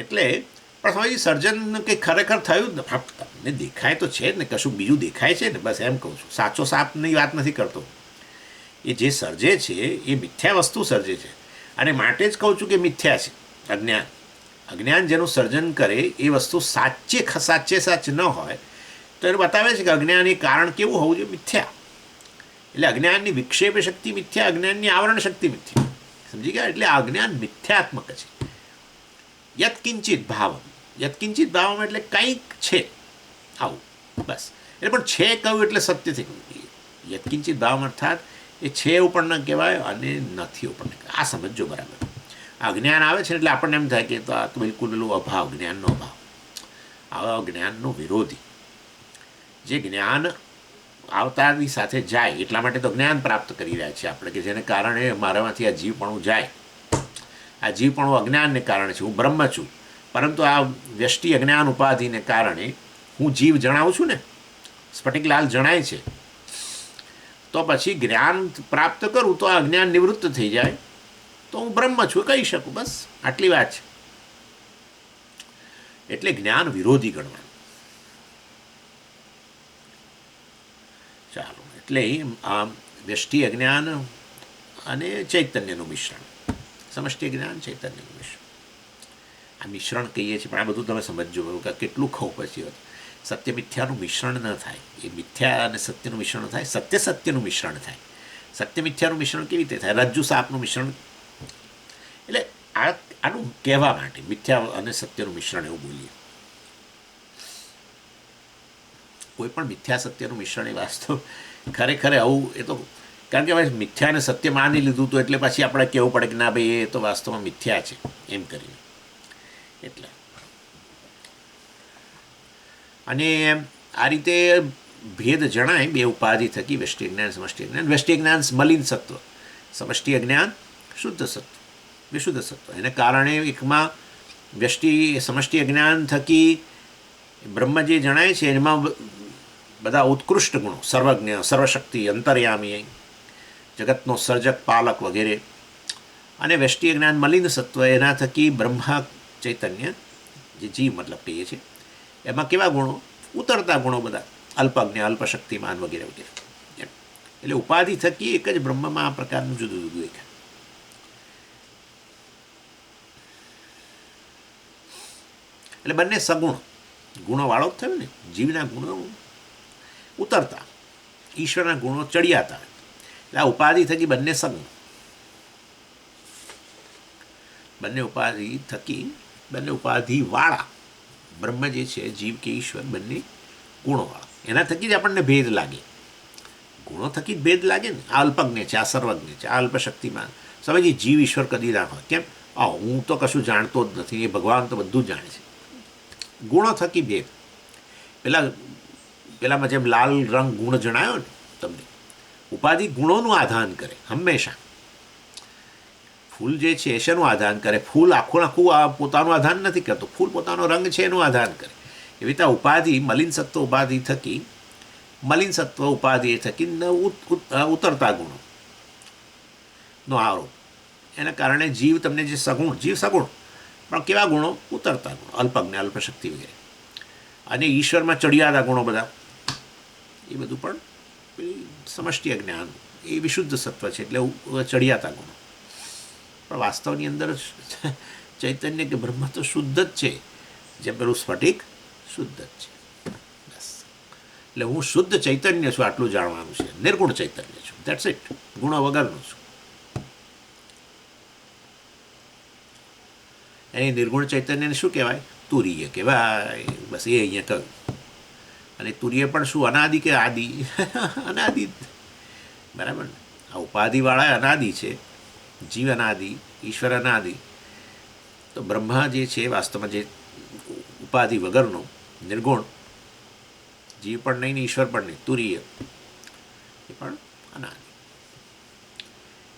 એટલે. પણ હવે સર્જન કંઈ ખરેખર થયું જ ને, તમને દેખાય તો છે જ ને, કશું બીજું દેખાય છે ને, બસ એમ કહું છું. સાચો સાપની વાત નથી કરતો. એ જે સર્જે છે એ મિથ્યા વસ્તુ સર્જે છે, અને માટે જ કહું છું કે મિથ્યા છે અજ્ઞાન. અજ્ઞાન જેનું સર્જન કરે એ વસ્તુ સાચે ન હોય તો એને બતાવે છે કે અજ્ઞાન એ કારણ કેવું હોવું જોઈએ? મિથ્યા. એટલે અજ્ઞાનની વિક્ષેપ શક્તિ મિથ્યા, અજ્ઞાનની આવરણ શક્તિ મિથ્યા. સમજી ગયા? એટલે આ અજ્ઞાન મિથ્યાત્મક છે. યત્કિંચિત ભાવમ, યત્કિંચિત ભાવમ એટલે કંઈક છે આવું, બસ. એટલે પણ છે કહ્યું એટલે સત્યથી કહ્યું. યત્કિંચિત ભાવમ અર્થાત એ છે એવું પણ ન કહેવાય અને નથી એવું પણ ન કહેવાય. આ સમજો બરાબર. આ જ્ઞાન આવે છે એટલે આપણને એમ થાય કે આ તો બિલકુલ પેલું અભાવ, જ્ઞાનનો અભાવ. આવા જ્ઞાનનો વિરોધી જે જ્ઞાન આવતાની સાથે જાય, એટલા માટે તો જ્ઞાન પ્રાપ્ત કરી રહ્યા છીએ આપણે, કે જેને કારણે મારામાંથી આ જીવપણું જાય. આ જીવપણું અજ્ઞાનને કારણે છે. હું બ્રહ્મ છું, પરંતુ આ વ્યષ્ટિ અજ્ઞાન ઉપાધિને કારણે હું જીવ જણાવું છું ને, સ્ફટિકલાલ જણાય છે. તો પછી જ્ઞાન પ્રાપ્ત કરું તો આ અજ્ઞાન નિવૃત્ત થઈ જાય, તો હું બ્રહ્મ છું કહી શકું. બસ આટલી વાત છે. એટલે જ્ઞાન વિરોધી ગણવાનું. ચાલો, એટલે આ વ્યષ્ટિ અજ્ઞાન અને ચૈતન્યનું મિશ્રણ, સમષ્ટિ જ્ઞાન ચૈતન્યનું મિશ્રણ, આ મિશ્રણ કહીએ છીએ. પણ આ બધું તમે સમજજો કે કેટલું કહું પછી સત્ય મિથ્યાનું મિશ્રણ ન થાય. એ મિથ્યા અને સત્યનું મિશ્રણ થાય, સત્યનું મિશ્રણ થાય. સત્ય મિથ્યાનું મિશ્રણ કેવી રીતે થાય? રજ્જુ સાપનું મિશ્રણ. એટલે આનું કહેવા માટે મિથ્યા અને સત્યનું મિશ્રણ એવું બોલીએ. કોઈ પણ મિથ્યા સત્યનું મિશ્રણ એ વાસ્તવ ખરેખર આવું, એ તો કારણ કે ભાઈ મિથ્યા અને સત્ય માની લીધું તો એટલે પછી આપણે કહેવું પડે કે ના ભાઈ એ તો વાસ્તવમાં મિથ્યા છે એમ કરીને. એટલે અને આ રીતે ભેદ જણાય બે ઉપાધિ થકી, વ્યષ્ટિ જ્ઞાન સમષ્ટિ જ્ઞાન. વ્યષ્ટિ જ્ઞાન મલિન સત્વ, સમષ્ટિ જ્ઞાન શુદ્ધ સત્વ, વિશુદ્ધ સત્વ. એને કારણે એકમાં વ્યષ્ટિ સમષ્ટિ જ્ઞાન થકી બ્રહ્મ જે જણાય છે એમાં બધા ઉત્કૃષ્ટ ગુણો, સર્વજ્ઞ, સર્વશક્તિ, અંતર્યામી, જગતનો સર્જક, પાલક વગેરે. અને વ્યષ્ટિ જ્ઞાન મલિન સત્વ, એના થકી બ્રહ્મા ચૈતન્ય જે જીવ મતલબ કહીએ છીએ એમાં કેવા ગુણો? ઉતરતા ગુણો બધા, અલ્પજ્ઞ, અલ્પશક્તિમાન વગેરે વગેરે. એટલે ઉપાધિ થકી એક જ બ્રહ્મમાં આ પ્રકારનું જુદું જુદું એક. એટલે બંને સગુણ, ગુણોવાળો જ થયો ને. જીવના ગુણો ઉતરતા, ઈશ્વરના ગુણો ચડિયાતા. એટલે આ ઉપાધિ થકી બંને સગુણ, બંને ઉપાધિ થકી, બંને ઉપાધિવાળા બ્રહ્મ જે છે, જીવ કે ઈશ્વર, બંને ગુણોવાળા. એના થકી જ આપણને ભેદ લાગે, ગુણો થકી જ ભેદ લાગે ને. આ અલ્પજ્ઞ છે, આ સર્વજ્ઞ છે, આ અલ્પશક્તિમાન. સમજી, જીવ ઈશ્વર કદી ના હોય. કેમ? હું તો કશું જાણતો જ નથી, એ ભગવાન તો બધું જ જાણે છે. ગુણો થકી ભેદ. પેલામાં જેમ લાલ રંગ ગુણ જણાયો ને તમને, ઉપાધિ ગુણોનું આધાન કરે હંમેશા. ફૂલ જે છે શેનું આધાન કરે? ફૂલ આખું આખું પોતાનું આધાન નથી કરતું, ફૂલ પોતાનો રંગ છે એનું આધાન કરે. એવી રીતે ઉપાધિ, મલિન સત્વ ઉપાધિ થકી, મલિન સત્વ ઉપાધિ થકી ઉતરતા ગુણો નો આરોપ. એના કારણે જીવ તમને જે સગુણ, જીવ સગુણ પણ કેવા ગુણો? ઉતરતા ગુણો, અલ્પજ્ઞ, અલ્પશક્તિ વગેરે. અને ઈશ્વરમાં ચડિયાતા ગુણો બધા, એ બધું પણ સમષ્ટિ અજ્ઞાન, એ વિશુદ્ધ સત્વ છે એટલે ચડિયાતા ગુણો. પણ વાસ્તવની અંદર ચૈતન્ય કે બ્રહ્મ તો શુદ્ધ જ છે, જેમ પેલું સ્ફટિક શુદ્ધ જ છે. બસ. એટલે હું શુદ્ધ ચૈતન્ય છું, આટલું જાણવાનું છે. નિર્ગુણ ચૈતન્ય છું, દેટ્સ ઇટ. ગુણો વગરનું છું. એ નિર્ગુણ ચૈતન્યને શું કહેવાય? તુરીય કહેવાય. બસ એ અહીંયા કહ્યું. અને તુરીય પણ શું? અનાદિ કે આદિ? અનાદિ, બરાબર ને. આ ઉપાધિવાળા અનાદિ છે, જીવ અનાદિ, ઈશ્વર અનાદિ. તો બ્રહ્મા જે છે વાસ્તવમાં જે ઉપાધિ વગરનો નિર્ગુણ, જીવ પણ નહીં ને ઈશ્વર પણ નહીં, તુરીય, એ પણ અનાદિ.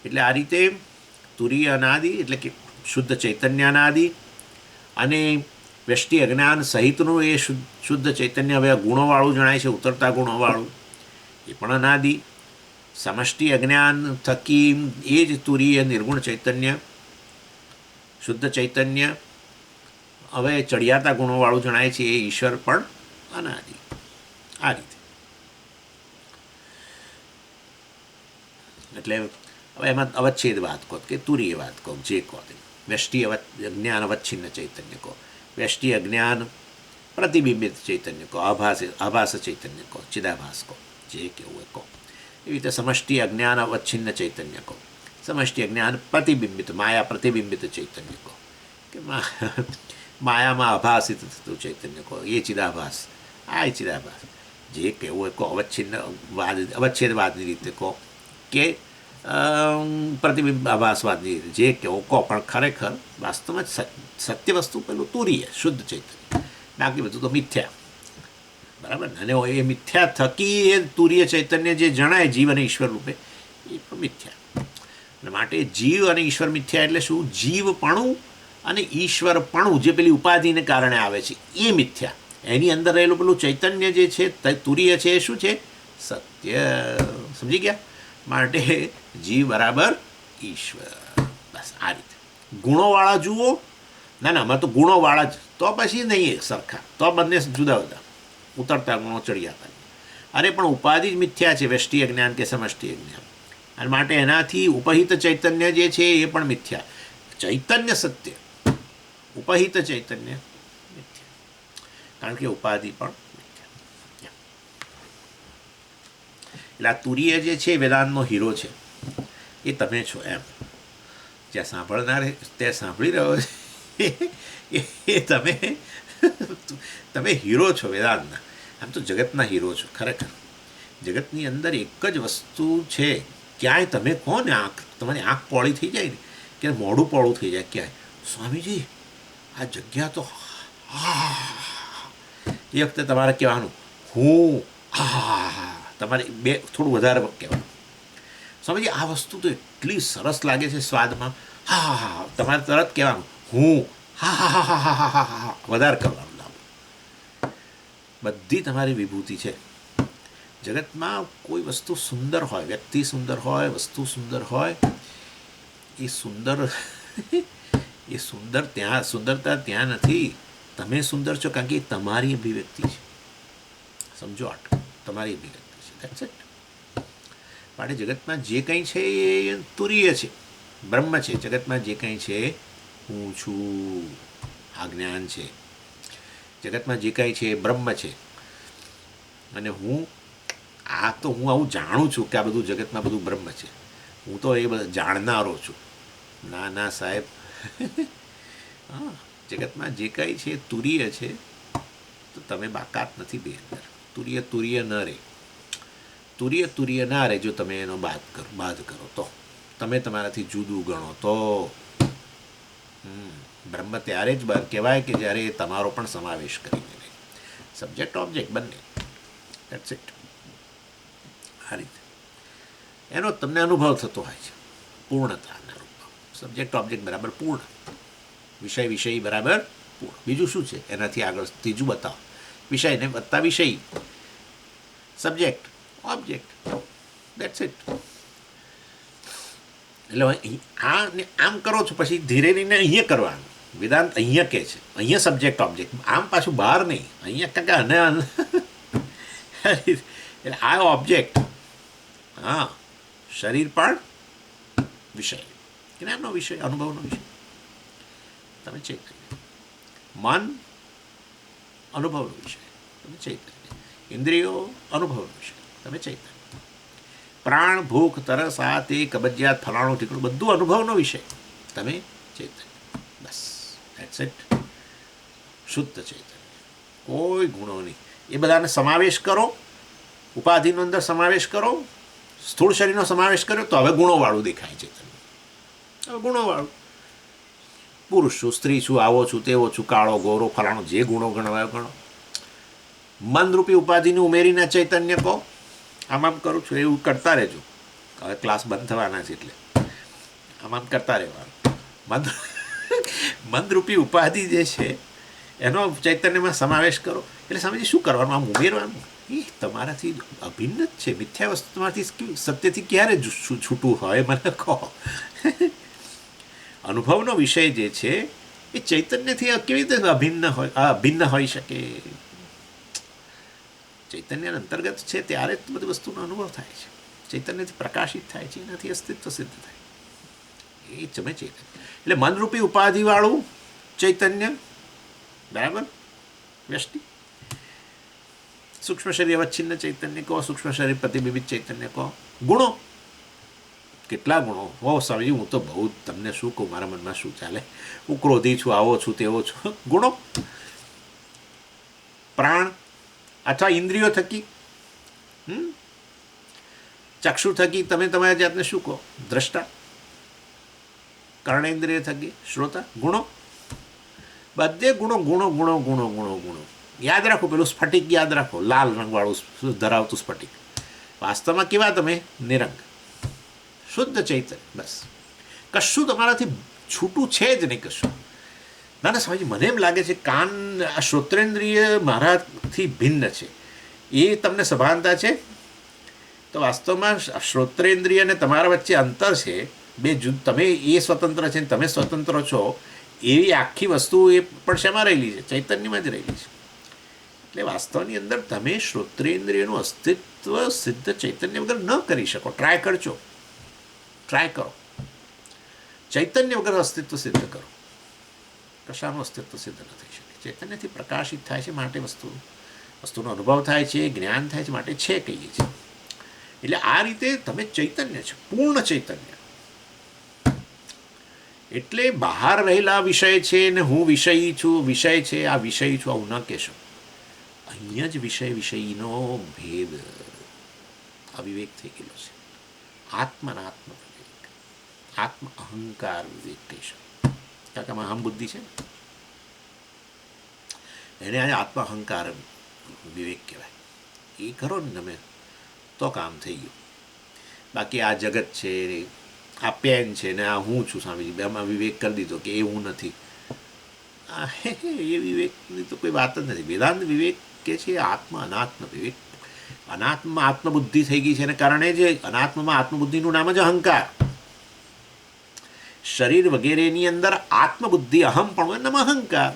એટલે આ રીતે તુરીય અનાદિ એટલે કે શુદ્ધ ચૈતન્ય અનાદિ, અને વ્યષ્ટિ અજ્ઞાન સહિતનું એ શુદ્ધ ચૈતન્ય હવે ગુણોવાળું જણાય છે, ઉતરતા ગુણોવાળું, એ પણ અનાદિ. સમષ્ટિ અજ્ઞાન થકી એ જ તુરીય નિર્ગુણ ચૈતન્ય, શુદ્ધ ચૈતન્ય હવે ચડિયાતા ગુણોવાળું જણાય છે, એ ઈશ્વર પણ અનાદિ. આ રીતે. એટલે હવે એમાં અવચ્છેદ વાત કહો કે તુરીય વાત કહો, જે કહો તે. વ્યષ્ટિ અજ્ઞાન અવચ્છિન્ન ચૈતન્ય કહો, વ્યષ્ટિ અજ્ઞાન પ્રતિબિંબિત ચૈતન્ય કહો, આભાસ ચૈતન્ય કહો, ચિદાભાસ કહો, જે કહેવું એ કહો. એવી રીતે સમષ્ટિ અજ્ઞાન અવચ્છિન્ન ચૈતન્ય કહો, સમષ્ટિ અજ્ઞાન પ્રતિબિંબિત, માયા પ્રતિબિંબિત ચૈતન્ય કહો, કે માયામાં આભાસિત થતું ચૈતન્ય કહો, એ ચિદાભાસ, આ ચિદાભાસ. જે કહેવું એ કહો. અવચ્છેદવાદની રીતે કહો કે પ્રતિબિંબ આભાસવાદની રીતે જે કહો કહો. પણ ખરેખર વાસ્તવમાં સત્ય વસ્તુ પેલું તુરીય શુદ્ધ ચૈતન્ય, બાકી બધું તો મિથ્યા. બરાબર ને. અને એ મિથ્યા થકી એ તુરીય ચૈતન્ય જે જણાય જીવ અને ઈશ્વર રૂપે, એ પણ મિથ્યા. અને માટે જીવ અને ઈશ્વર મિથ્યા એટલે શું? જીવપણું અને ઈશ્વરપણું જે પેલી ઉપાધિને કારણે આવે છે એ મિથ્યા. એની અંદર રહેલું પેલું ચૈતન્ય જે છે તુરીય છે એ શું છે? સત્ય. સમજી ગયા? માટે જીવ બરાબર ઈશ્વર. બસ આ રીતે. ગુણોવાળા જુઓ. ના આમાં તો ગુણોવાળા જ, તો પછી નહીં સરખા, તો બંને જુદા જુદા, ઉતરતા ગુણો ચડિયાતા. અરે પણ ઉપાધિ જ મિથ્યા છે, વ્યષ્ટિ અજ્ઞાન કે સમષ્ટિ અજ્ઞાન. અને માટે એનાથી ઉપહિત ચૈતન્ય જે છે એ પણ મિથ્યા. ચૈતન્ય સત્ય, ઉપહિત ચૈતન્ય મિથ્યા, કારણ કે ઉપાધિ પણ મિથ્યા. એટલે આ તુરીય જે છે વેદાંતનો હીરો છે, એ તમે છો એમ. જ્યાં સાંભળનારે ત્યાં સાંભળી રહ્યો છે એ તમે હીરો છો વેદાંતના. આમ તો જગતના હીરો છો ખરેખર. જગતની અંદર એક જ વસ્તુ છે, ક્યાંય તમે કહો ને તમારી આંખ પોળી થઈ જાય ને, કે મોઢું પોળું થઈ જાય ક્યાંય, સ્વામીજી આ જગ્યા તો, એ વખતે તમારે કહેવાનું હું, તમારે થોડું વધારે કહેવાનું, સ્વામીજી આ વસ્તુ તો એટલી સરસ લાગે છે સ્વાદમાં, તમારે તરત કહેવાનું હું, વધારે કરવાનું. બધી તમારી વિભૂતિ છે. જગતમાં કોઈ વસ્તુ સુંદર હોય, વ્યક્તિ સુંદર હોય, વસ્તુ સુંદર હોય, એ સુંદર એ સુંદરતા ત્યાં નથી. તમે સુંદર છો કારણ કે એ તમારી અભિવ્યક્તિ છે. સમજો તમારી અભિવ્યક્તિ છે. That's it. માટે જગતમાં જે કંઈ છે એ તુરીય છે, બ્રહ્મ છે. જગતમાં જે કંઈ છે હું છું, આ જ્ઞાન છે. જગતમાં જે કંઈ છે એ બ્રહ્મ છે. અને હું આવું જાણું છું કે આ બધું જગતમાં બધું બ્રહ્મ છે. હું તો એ બધા જાણનારો છું. ના સાહેબ, હા, જગતમાં જે કાંઈ છે તુરીય છે, તો તમે બાકાત નથી બે અંદર. તુરીય ન રહે. તુરીય ના રહે જો તમે એનો બાદ કરો તો. તમે તમારાથી જુદું ગણો તો. બ્રહ્મ ત્યારે જ કહેવાય કે જ્યારે એ તમારો પણ સમાવેશ કરીને રહે. સબ્જેક્ટ ઓબ્જેક્ટ બંને. That's it. આ રીતે એનો તમને અનુભવ થતો હોય છે પૂર્ણતાના રૂપમાં. સબ્જેક્ટ ઓબ્જેક્ટ બરાબર પૂર્ણ, વિષય બરાબર પૂર્ણ. બીજું શું છે એનાથી આગળ ત્રીજું બતાવો. વિષયને વત્તા વિષય, સબ્જેક્ટ ઓબ્જેક્ટ. That's it. એટલે આમ કરો છો પછી ધીરે રહીને અહીંયા કરવાનું. વેદાંત અહીંયા કહે છે, અહીંયા સબ્જેક્ટ ઓબ્જેક્ટ, આમ પાછું બહાર નહીં. અહીંયા અને એટલે આ ઓબ્જેક્ટ, હા, શરીર પણ વિષય, જ્ઞાનનો વિષય, અનુભવનો વિષય. તમે ચૈતન્ય. મન અનુભવનો વિષય, તમે ચૈતન્ય. ઇન્દ્રિયો અનુભવનો વિષય, તમે ચૈતન્ય. પ્રાણ, ભૂખ, તરસ, આ તે કબજિયાત, ફલાણું ઠીકણું બધું અનુભવનો વિષય, તમે ચૈતન્ય. બસ, ધેટ્સ ઇટ. શુદ્ધ ચૈતન્ય, કોઈ ગુણો નહીં. એ બધાને સમાવેશ કરો, ઉપાધિનો અંદર સમાવેશ કરો, સ્થૂળ શરીરનો સમાવેશ કર્યો તો હવે ગુણોવાળું દેખાય છે તમને. હવે ગુણોવાળું પુરુષ છું, સ્ત્રી છું, આવો છું, તેવો છું, કાળો, ગોરો, ફલાણો, જે ગુણો ગણવાયો ગણો. મનરૂપી ઉપાધિને ઉમેરીને ચૈતન્ય કહો. આમ કરું છું એવું કરતા રહેજો. હવે ક્લાસ બંધ થવાના છે એટલે આમ કરતા રહેવાનું. મનરૂપી ઉપાધિ જે છે એનો ચૈતન્યમાં સમાવેશ કરો. એટલે સમજી શું કરવાનું? આમ ઉમેરવાનું. એ તમારાથી અભિન્ન જ છે. મિથ્યા વસ્તુ તમારાથી સત્યથી ક્યારે છૂટું હોય મને કહો. અનુભવનો વિષય જે છે એ ચૈતન્યથી કેવી રીતે અભિન્ન હોઈ શકે? ચૈતન્ય અંતર્ગત છે ત્યારે જ બધી વસ્તુનો અનુભવ થાય છે. ચૈતન્યથી પ્રકાશિત થાય છે, એનાથી અસ્તિત્વ સિદ્ધ થાય. એ તમે ચૈતન્ય એટલે મનરૂપી ઉપાધિવાળું ચૈતન્ય, બરાબર? વ્યષ્ટિ. સૂક્ષ્મ શરીર અવચ્છિન્ન ચૈતન્ય કહો, સૂક્ષ્મ શરીર પ્રતિબિંબિત ચૈતન્ય કહો. ગુણો કેટલા ગુણો? હો સ્વામીજી, હું તો બહુ તમને શું કહું, મારા મનમાં શું ચાલે. હું ક્રોધી છું, આવો છું, તેવો છું. ગુણો. પ્રાણ અથવા ઇન્દ્રિયો થકી, ચક્ષુ થકી તમે તમારી જાતને શું કહો? દ્રષ્ટા. કર્ણેન્દ્રિય થકી શ્રોતા. ગુણો. બધે ગુણો ગુણો ગુણો ગુણો ગુણો ગુણો. યાદ રાખો, પેલું સ્ફટિક યાદ રાખો, લાલ રંગવાળું ધરાવતું સ્ફટિક. વાસ્તવમાં કેવા તમે? નિરંગ, શુદ્ધ ચૈતન્ય. બસ, કશું તમારાથી છૂટું છે જ નહીં, કશું. ના સ્વામીજી, મને એમ લાગે છે કાન, આ શ્રોત્રેન્દ્રિય મારાથી ભિન્ન છે, એ તમને સભાનતા છે. તો વાસ્તવમાં શ્રોત્રેન્દ્રિય અને તમારા વચ્ચે અંતર છે. બે જુદ, તમે એ સ્વતંત્ર છે ને તમે સ્વતંત્ર છો, એવી આખી વસ્તુ એ પણ શેમાં રહેલી છે? ચૈતન્યમાં જ રહેલી છે. એટલે વાસ્તવની અંદર તમે શ્રોત્રેન્દ્રિયનું અસ્તિત્વ સિદ્ધ ચૈતન્ય વગર ન કરી શકો. ટ્રાય કરજો, ટ્રાય કરો. ચૈતન્ય વગર અસ્તિત્વ સિદ્ધ કરો. કશાનું અસ્તિત્વ સિદ્ધ ન થઈ શકે. ચૈતન્યથી પ્રકાશિત થાય છે માટે વસ્તુનો અનુભવ થાય છે, જ્ઞાન થાય છે માટે છે કહીએ છીએ. એટલે આ રીતે તમે ચૈતન્ય છો, પૂર્ણ ચૈતન્ય. એટલે બહાર રહેલા વિષય છે ને હું વિષય છું, વિષય છે, આ વિષય છું, આવું ન કહેશો. અહીંયા જ વિષયનો ભેદ, અવિવેક થઈ ગયેલો છે. આત્મનાત્મ વિવેક, આત્મ અહંકાર વિવેક કહી શકો. કાકામાં અહમ બુદ્ધિ છે, એને આજે આત્મ અહંકાર વિવેક કહેવાય. એ કરો ને તમે તો કામ થઈ ગયું. બાકી આ જગત છે, આ પેન છે ને આ હું છું સ્વામીજી, બેમાં વિવેક કરી દીધો કે એ હું નથી. એ વિવેકની તો કોઈ વાત જ નથી. વેદાંત વિવેક કે છે આત્મ અનાત્મ વિવેક. અનાત્મમાં આત્મબુદ્ધિ થઈ ગઈ છે એને કારણે જે અનાત્મમાં આત્મબુદ્ધિનું નામ જ અહંકાર. શરીર વગેરેની અંદર આત્મબુદ્ધિ અહમપણું એનામાં અહંકાર,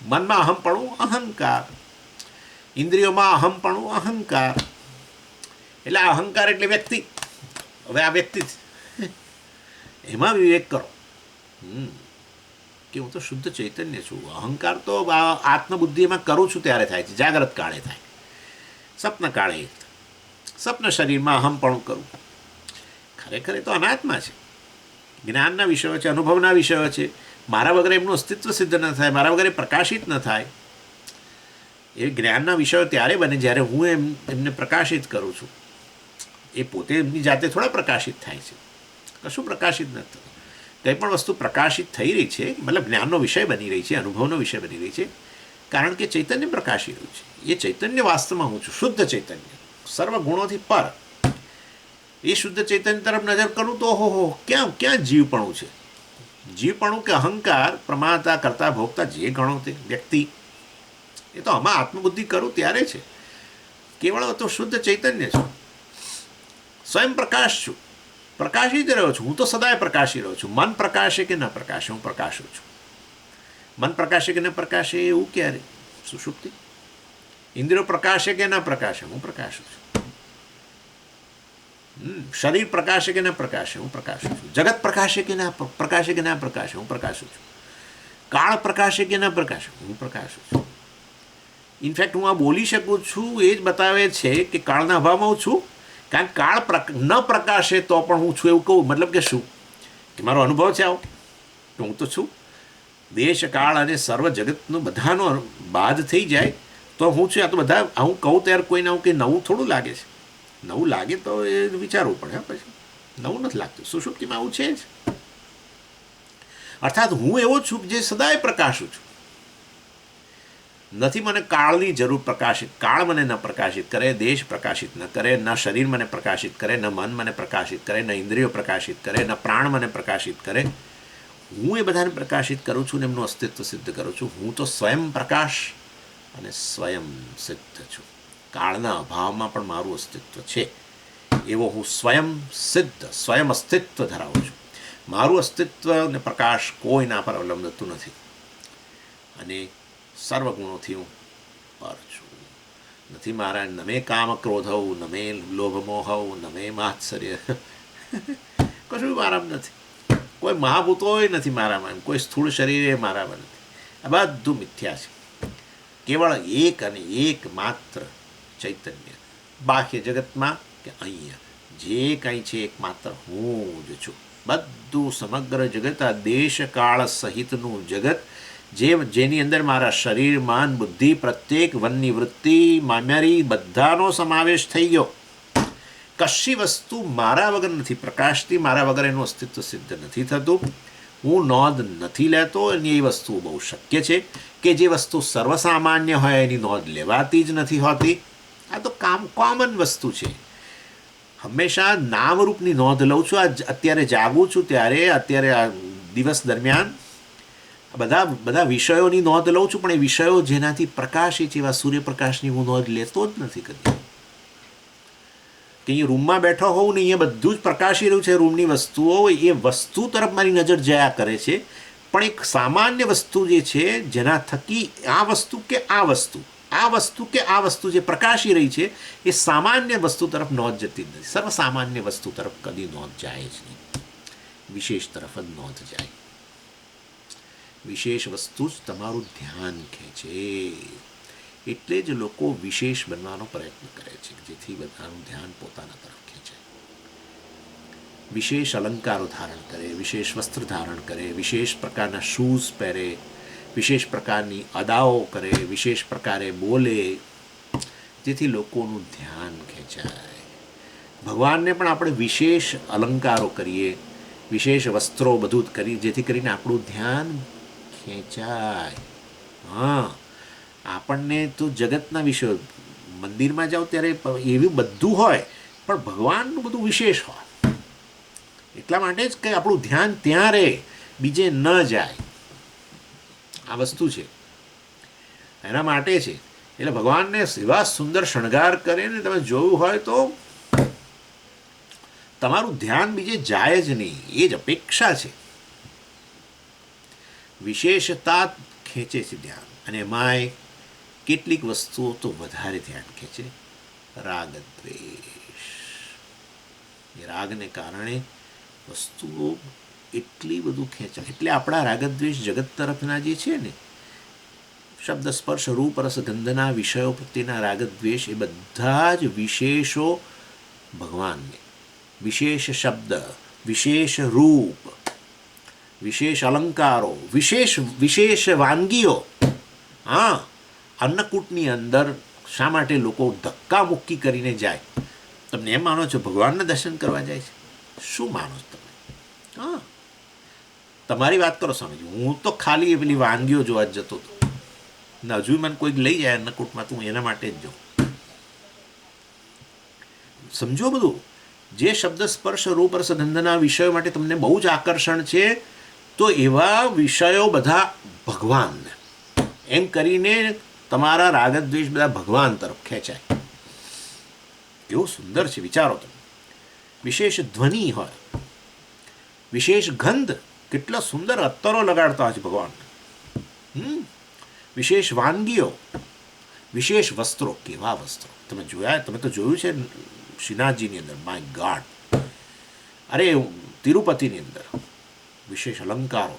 મનમાં અહમપણું અહંકાર, ઇન્દ્રિયોમાં અહમપણું અહંકાર. એટલે અહંકાર એટલે વ્યક્તિ. હવે આ વ્યક્તિ એમાં વિવેક કરો કે હું તો શુદ્ધ ચૈતન્ય છું. અહંકાર તો આત્મબુદ્ધિમાં કરું છું ત્યારે થાય છે, જાગ્રત કાળે થાય, સ્વપ્ન કાળે, સ્વપ્ન શરીરમાં અહમપણું કરું. ખરેખર એ તો અનાત્મા છે, જ્ઞાનના વિષયો છે, અનુભવના વિષયો છે. મારા વગર એમનું અસ્તિત્વ સિદ્ધ ન થાય, મારા વગર એ પ્રકાશિત ન થાય. એ જ્ઞાનના વિષયો ત્યારે બને જ્યારે હું એમને પ્રકાશિત કરું છું. એ પોતે એમની જાતે થોડા પ્રકાશિત થાય છે, કશું પ્રકાશિત નથી થતું. કંઈ પણ વસ્તુ પ્રકાશિત થઈ રહી છે, મતલબ જ્ઞાનનો વિષય બની રહી છે, અનુભવનો વિષય બની રહી છે, કારણ કે ચૈતન્ય પ્રકાશી રહ્યું છે. એ ચૈતન્ય વાસ્તવમાં હું છું, શુદ્ધ ચૈતન્ય, સર્વ ગુણોથી પર. એ શુદ્ધ ચૈતન્ય તરફ નજર કરું તો હો ક્યાં ક્યાં જીવપણું છે. જીવપણું કે અહંકાર, પ્રમાતા, કરતા, ભોગતા, જે ગણો તે વ્યક્તિ, એ તો આમાં આત્મબુદ્ધિ કરું ત્યારે છે. કેવળ તો શુદ્ધ ચૈતન્ય છું, સ્વયં પ્રકાશ છું, પ્રકાશી જ રહ્યો છું. હું તો સદાય પ્રકાશી રહ્યો છું. મન પ્રકાશે કે ન પ્રકાશે, હું પ્રકાશું છું. મન પ્રકાશે કે ન પ્રકાશે એવું ક્યારે? સુષુપ્તિ. ઇન્દ્રિયો પ્રકાશે કે ન પ્રકાશે, હું પ્રકાશું છું. શરીર પ્રકાશે કે ન પ્રકાશે, હું પ્રકાશું છું. જગત પ્રકાશે કે ના પ્રકાશે કે ના પ્રકાશે, હું પ્રકાશું છું. કાળ પ્રકાશે કે ન પ્રકાશે, હું પ્રકાશું છું. ઇનફેક્ટ હું આ બોલી શકું છું એ જ બતાવે છે કે કાળના અભાવમાં હું છું. કારણ કે કાળ ન પ્રકાશે તો પણ હું છું એવું કહું, મતલબ કે શું? કે મારો અનુભવ છે આવો કે હું તો છું. દેશ કાળ અને સર્વ જગતનું બધાનો બાદ થઈ જાય તો હું છું. આ તો બધા હું કહું ત્યારે કોઈને આવું કંઈ નવું થોડું લાગે છે. નવું લાગે તો એ વિચારવું પડે. પછી નવું નથી લાગતું. સુષુપ્તિમાં આવું છે જ. અર્થાત હું એવો છું જે સદાય પ્રકાશું છું. નથી મને કાળની જરૂર પ્રકાશિત. કાળ મને ન પ્રકાશિત કરે, દેશ પ્રકાશિત ન કરે, ન શરીર મને પ્રકાશિત કરે, ન મન મને પ્રકાશિત કરે, ન ઇન્દ્રિયો પ્રકાશિત કરે, ન પ્રાણ મને પ્રકાશિત કરે. હું એ બધાને પ્રકાશિત કરું છું ને એમનું અસ્તિત્વ સિદ્ધ કરું છું. હું તો સ્વયં પ્રકાશ અને સ્વયં સિદ્ધ છું. કાળના અભાવમાં પણ મારું અસ્તિત્વ છે. એવો હું સ્વયં સિદ્ધ, સ્વયં અસ્તિત્વ ધરાવું છું. મારું અસ્તિત્વ અને પ્રકાશ કોઈના પર અવલંબતું નથી. અને સર્વગુણોથી હું પર છું. નથી મારા ન મે કામ ક્રોધવ, ન મે લોભ મોહવ, ન મે માત્સર્ય. કશું મારામાં નથી. કોઈ મહાભૂતોય નથી મારામાં, કોઈ સ્થૂળ શરીરે મારામાં નથી. આ બધું મિથ્યા છે. કેવળ એક અને એક માત્ર ચૈતન્ય બાહ્ય જગતમાં કે અહીંયા જે કંઈ છે એકમાત્ર હું જ છું. બધું સમગ્ર જગત, આ દેશ કાળ સહિતનું જગત, જેની અંદર મારા શરીર, મન, બુદ્ધિ, પ્રત્યેક વનની વૃત્તિ, મેમરી બધાનો સમાવેશ થઈ ગયો. કશી વસ્તુ મારા વગર નથી પ્રકાશતી, મારા વગર એનું અસ્તિત્વ સિદ્ધ નથી થતું. હું નોંધ નથી લેતો. અને એ વસ્તુ બહુ શક્ય છે કે જે વસ્તુ સર્વસામાન્ય હોય એની નોંધ લેવાતી જ નથી હોતી. આ તો કોમન વસ્તુ છે. હંમેશા નામરૂપની નોંધ લઉં છું. અત્યારે જાગું છું ત્યારે, અત્યારે આ દિવસ દરમિયાન બધા વિષયોની નોંધ લઉં છું. પણ એ વિષયો જેનાથી પ્રકાશી છે એવા સૂર્યપ્રકાશની હું નોંધ લેતો જ નથી કદી. કે અહીંયા રૂમમાં બેઠો હોઉં ને અહીંયા બધું જ પ્રકાશી રહ્યું છે, રૂમની વસ્તુઓ, એ વસ્તુ તરફ મારી નજર જયા કરે છે. પણ એક સામાન્ય વસ્તુ જે છે જેના થકી આ વસ્તુ કે આ વસ્તુ, આ વસ્તુ કે આ વસ્તુ જે પ્રકાશી રહી છે એ સામાન્ય વસ્તુ તરફ નોંધ જતી નથી. સર્વસામાન્ય વસ્તુ તરફ કદી નોંધ જાય જ નહીં. વિશેષ તરફ જ નોંધ જાય. વિશેષ વસ્તુ જ તમારું ધ્યાન ખેંચે. એટલે જ લોકો વિશેષ બનવાનો પ્રયત્ન કરે છે જેથી બધાનું ધ્યાન પોતાના તરફ ખેંચે. વિશેષ અલંકારો ધારણ કરે, વિશેષ વસ્ત્ર ધારણ કરે, વિશેષ પ્રકારના શૂઝ પહેરે, વિશેષ પ્રકારની અદાઓ કરે, વિશેષ પ્રકારે બોલે, જેથી લોકોનું ધ્યાન ખેંચાય. ભગવાનને પણ આપણે વિશેષ અલંકારો કરીએ, વિશેષ વસ્ત્રો બધું જ કરીએ જેથી કરીને આપણું ધ્યાન ખેંચાય. હા, આપણને તો જગતના વિષયો, મંદિરમાં જાઓ ત્યારે એવું બધું હોય પણ ભગવાનનું બધું વિશેષ હોય. એટલા માટે જ કે આપણું ધ્યાન ત્યાં રહે, બીજે ન જાય. આ વસ્તુ છે, એના માટે છે. એટલે ભગવાનને એવા સુંદર શણગાર કરે ને તમે જોયું હોય તો તમારું ધ્યાન બીજે જાય જ નહીં. એ જ અપેક્ષા છે. વિશેષતા ખેંચે છે ધ્યાન, અને એમાંય કેટલીક વસ્તુઓ તો વધારે ધ્યાન ખેંચે. રાગ દ્વેષ, એ રાગને કારણે વસ્તુઓ એટલી બધું ખેંચાય. એટલે આપણા રાગદ્વેષ જગત તરફના જે છે ને, શબ્દ સ્પર્શ રૂપ રસ ગંધના વિષયો પ્રત્યેના રાગદ્વેષ, એ બધા જ વિશેષો ભગવાનને, વિશેષ શબ્દ, વિશેષ રૂપ, વિશેષ અલંકારો, વિશેષ વાનગીઓ. હા, અન્નકૂટની અંદર શા માટે લોકો ધક્કા મુક્કી કરીને જાય? તમને એમ માનો છો ભગવાનના દર્શન કરવા જાય છે? શું માનો છો તમે? હા, તમારી વાત કરો સ્વામીજી, હું તો ખાલી પેલી વાનગીઓ જોવા જ જતો હતો ને હજુ મને કોઈક લઈ જાય અન્નકૂટમાં તો હું એના માટે જ જાઉં. સમજો બધું. જે શબ્દ સ્પર્શ રૂપ રસ ગંધના વિષયો માટે તમને બહુ જ આકર્ષણ છે, તો એવા વિષયો બધા ભગવાન, એમ કરીને તમારા રાગદ્વેષ બધા ભગવાન તરફ ખેંચાય. કેવું સુંદર છે, વિચારો તમે. વિશેષ ધ્વનિ હોય, વિશેષ ગંધ, કેટલા સુંદર અત્તરો લગાડતા હોય છે ભગવાન. વિશેષ વાનગીઓ, વિશેષ વસ્ત્રો. કેવા વસ્ત્રો તમે જોયા? તમે તો જોયું છે શ્રીનાથજીની અંદર, માય ગાડ. અરે તિરુપતિની અંદર વિશેષ અલંકારો,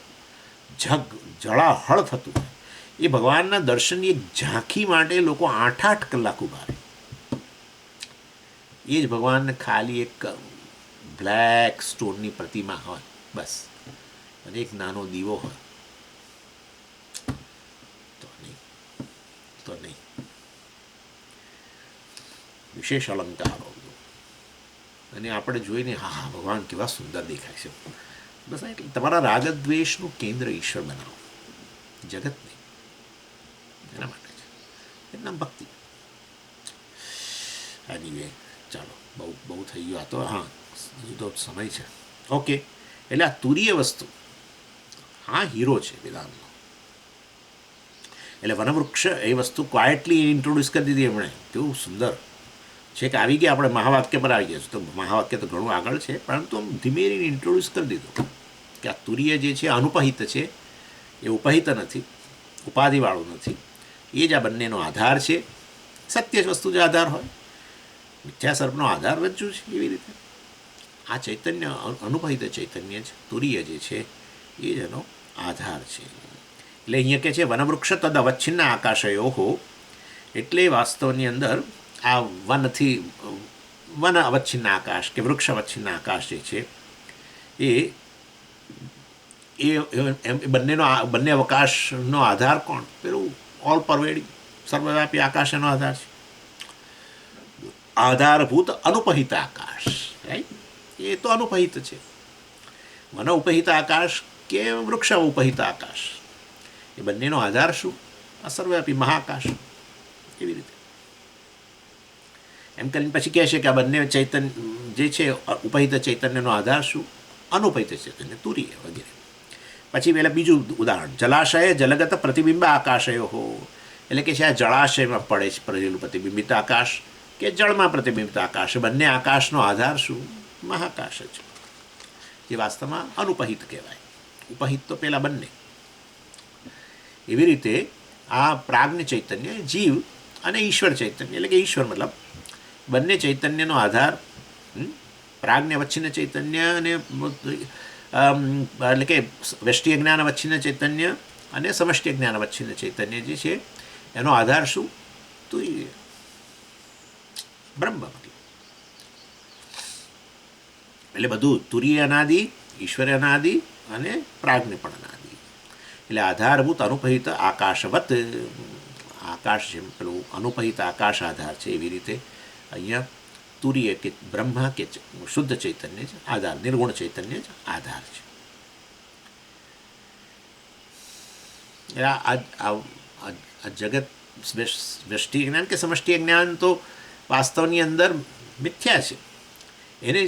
જળાહળ થતું હોય. એ ભગવાનના દર્શનની એક ઝાંખી માટે લોકો 8-8 કલાક ઊભા રહે. એ જ ભગવાનને ખાલી એક બ્લેક સ્ટોનની પ્રતિમા હોય બસ, અને એક નાનો દીવો હોય, તો નહીં. વિશેષ અલંકારો, અને આપણે જોઈને હા હા ભગવાન કેવા સુંદર દેખાય છે. બસ એટલે તમારા રાગદ્વેષનું કેન્દ્ર ઈશ્વર બનાવો, જગત નહીં. એના માટે છે, એના ભક્તિ. એનીવે, ચાલો, બહુ થઈ ગયું આ તો. હા, હજુ તો સમય છે. ઓકે, એટલે આ તુરીય વસ્તુ, હા, હીરો છે વેદાંતનો. એટલે વનવૃક્ષ એ વસ્તુ ક્વાયટલી ઇન્ટ્રોડ્યુસ કરી દીધી એમણે. કેવું સુંદર છે કે આવી ગયા આપણે મહાવાક્ય પર આવી ગયા છે. તો મહાવાક્ય તો ઘણું આગળ છે, પરંતુ આમ ધીમે ધીમે ઇન્ટ્રોડ્યુસ કરી દીધું કે આ તુરીય જે છે અનુપહિત છે, એ ઉપહિત નથી, ઉપાધિવાળું નથી. એ જ આ બંનેનો આધાર છે. સત્ય જ વસ્તુ જે આધાર હોય, મિથ્યા સર્પનો આધાર વચ્ચું છે. એવી રીતે આ ચૈતન્ય, અનુપહિત ચૈતન્ય જ તુરીય જે છે એ જ એનો આધાર છે. એટલે અહીંયા કહે છે વનવૃક્ષ તદ અવચ્છિન્ન આકાશયો હો. એટલે વાસ્તવની અંદર આ વન અવચ્છિન્ન આકાશ કે વૃક્ષ અવચ્છિન્ન આકાશ જે છે એ બંને અવકાશનો આધાર કોણ? પેલું ઓલ પરવેડિંગ સર્વવ્યાપી આકાશ એનો આધાર છે. આધારભૂત અનુપહિત આકાશ, રાઈટ? એ તો અનુપહિત છે. વન ઉપહિત આકાશ કે વૃક્ષ ઉપહિત આકાશ, એ બંનેનો આધાર શું? આ સર્વવ્યાપી મહાકાશ. એવી રીતે એમ કરીને પછી કહે છે કે આ બંને ચૈતન્ય જે છે ઉપહિત ચૈતન્યનો આધાર શું? અનુપહિત ચૈતન્ય, તુરીય વગેરે. પછી પેલા બીજું ઉદાહરણ, જલાશય જલગત પ્રતિબિંબ આકાશયો હો. એટલે કે છે આ જળાશયમાં પડે છે પડેલું પ્રતિબિંબિત આકાશ કે જળમાં પ્રતિબિંબિત આકાશ, બંને આકાશનો આધાર શું? મહાકાશ જ, જે વાસ્તવમાં અનુપહિત કહેવાય. ઉપહિત તો પેલા બંને. એવી રીતે આ પ્રાજ્ઞ ચૈતન્ય, જીવ અને ઈશ્વર ચૈતન્ય, એટલે કે ઈશ્વર મતલબ બંને ચૈતન્યનો આધાર પ્રાજ્ઞ અવચ્છિન્ન ચૈતન્ય અને એટલે કે વ્યષ્ટિ જ્ઞાન અવચ્છિન્ન ચૈતન્ય અને સમષ્ટિ જ્ઞાન અવચ્છિન્ન ચૈતન્ય જે છે એનો આધાર શું? તો એ બ્રહ્મ મતલબ. એટલે બધું તુરીય અનાદિ, ઈશ્વર્ય અનાદિ અને પ્રાજ્ઞ પણ અનાદિ. એટલે આધારભૂત અનુપહિત આકાશવત, આકાશ જેમ પેલું અનુપહિત આકાશ આધાર છે, એવી રીતે અહીંયા તુરીય કે બ્રહ્મ કે શુદ્ધ ચૈતન્ય જ આધાર, નિર્ગુણ ચૈતન્ય જ આધાર છે. આ જગત વ્યષ્ટિ જ્ઞાન કે સમષ્ટિ જ્ઞાન તો વાસ્તવની અંદર મિથ્યા છે. એને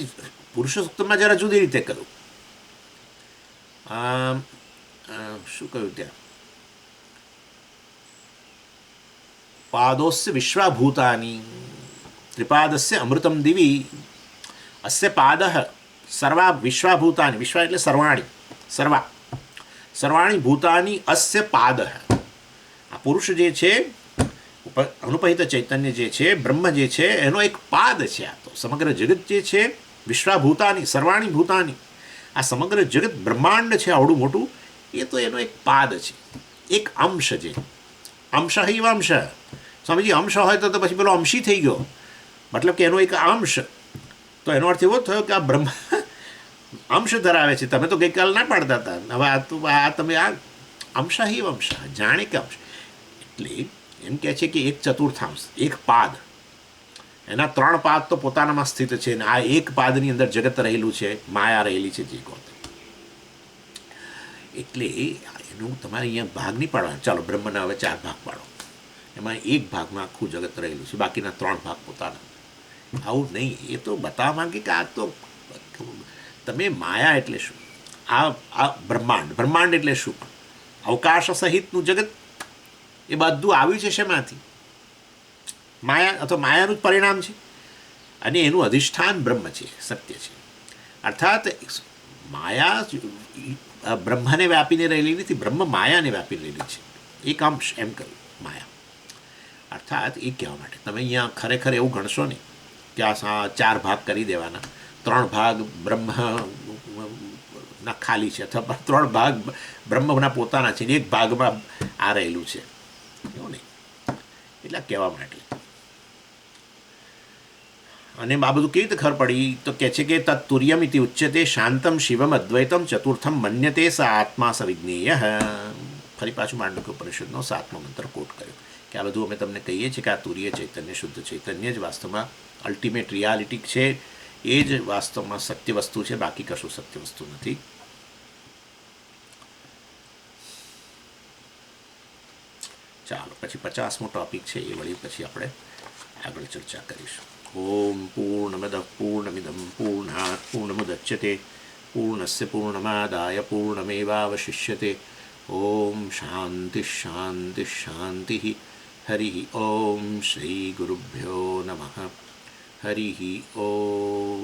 પુરુષ સૂક્તમાં જરા જુદી રીતે કહ્યું. શું કહ્યું ત્યાં? પાદોસ્ય વિશ્વાભૂતાની ત્રિપાદસ્ય અમૃતમ દિવી અસ્ય પાદ સર્વા વિશ્વાભૂતાની, વિશ્વા એટલે સર્વાણી, સર્વા સર્વાણી ભૂતાની અસ્ય પાદ. આ પુરુષ જે છે, અનુપહિત ચૈતન્ય જે છે, બ્રહ્મ જે છે, એનો એક પાદ છે. આ તો સમગ્ર જગત જે છે, વિશ્વાભૂતાની સર્વાણી ભૂતાની, આ સમગ્ર જગત બ્રહ્માંડ છે આવડું મોટું, એ તો એનો એક પાદ છે, એક અંશ છે. અંશ હૈવ અંશ. સ્વામીજી અંશ હોય તો પછી પેલો અંશી થઈ ગયો, મતલબ કે એનો એક અંશ. તો એનો અર્થ એવો થયો કે આ બ્રહ્મ અંશ ધરાવે છે. તમે તો ગઈકાલ ના પાડતા હતા, હવે આ તમે આ અંશ હૈવ અંશ, જાણે કે અંશ. એટલે એમ કહે છે કે એક ચતુર્થાંશ, એક પાદ, એના 3 પાદ તો પોતાનામાં સ્થિત છે, ને આ એક પાદની અંદર જગત રહેલું છે, માયા રહેલી છે જે કહો. એટલે એનું તમારે અહીંયા ભાગ નહીં પાડવાનો. ચાલો બ્રહ્મના હવે 4 ભાગ પાડો, એમાં એક ભાગમાં આખું જગત રહેલું છે, બાકીના 3 ભાગ પોતાના. આવું નહીં. એ તો બતાવવા માંગે કે આ તો તમે માયા એટલે શું, આ બ્રહ્માંડ એટલે શું, અવકાશ સહિતનું જગત, એ બધું આવ્યું છે શેમાંથી? માયા અથવા માયાનું જ પરિણામ છે, અને એનું અધિષ્ઠાન બ્રહ્મ છે, સત્ય છે. અર્થાત માયા બ્રહ્મને વ્યાપીને રહેલી નથી, બ્રહ્મ માયાને વ્યાપી રહેલી છે, એક અંશ એમ કહ્યું માયા. અર્થાત એ કહેવા માટે તમે અહીંયા ખરેખર એવું ગણશો નહીં કે આ 4 ભાગ કરી દેવાના, 3 ભાગ બ્રહ્મના ખાલી છે, અથવા 3 ભાગ બ્રહ્મના પોતાના છે, એક ભાગમાં આ રહેલું છે, એવું નહીં. એટલે કહેવા માટે. અને આ બધું કેવી રીતે ખબર પડી? તો કહે છે કે તત્તુર્યમ ઇતિ ઉચ્યતે શાંતમ શિવમ અદ્વૈતમ ચતુર્થમ મન્યતે સ આત્મા સવિજ્ઞેય. ફરી પાછું માંડવ્ય ઉપનિષદનો 7મો મંત્ર કોટ કર્યો કે આ બધું અમે તમને કહીએ છીએ કે આ તુર્ય ચૈતન્ય, શુદ્ધ ચૈતન્ય જ વાસ્તવમાં અલ્ટિમેટ રિયાલિટી છે, એ જ વાસ્તવમાં સત્ય વસ્તુ છે, બાકી કશું સત્ય વસ્તુ નથી. ચાલો પછી 50મો ટોપિક છે, એ વળી પછી આપણે આગળ ચર્ચા કરીશું. ઓમ પૂર્ણમદ પૂર્ણમિદમ પૂર્ણાત પૂર્ણમુદચ્યતે પૂર્ણસ્ય પૂર્ણમાદાય પૂર્ણમેવાવશિષ્યતે. ઓમ શાંતિ શાંતિ શાંતિ. હરિ ઓમ શ્રી ગુરુભ્યો નમઃ. હરિ ઓમ.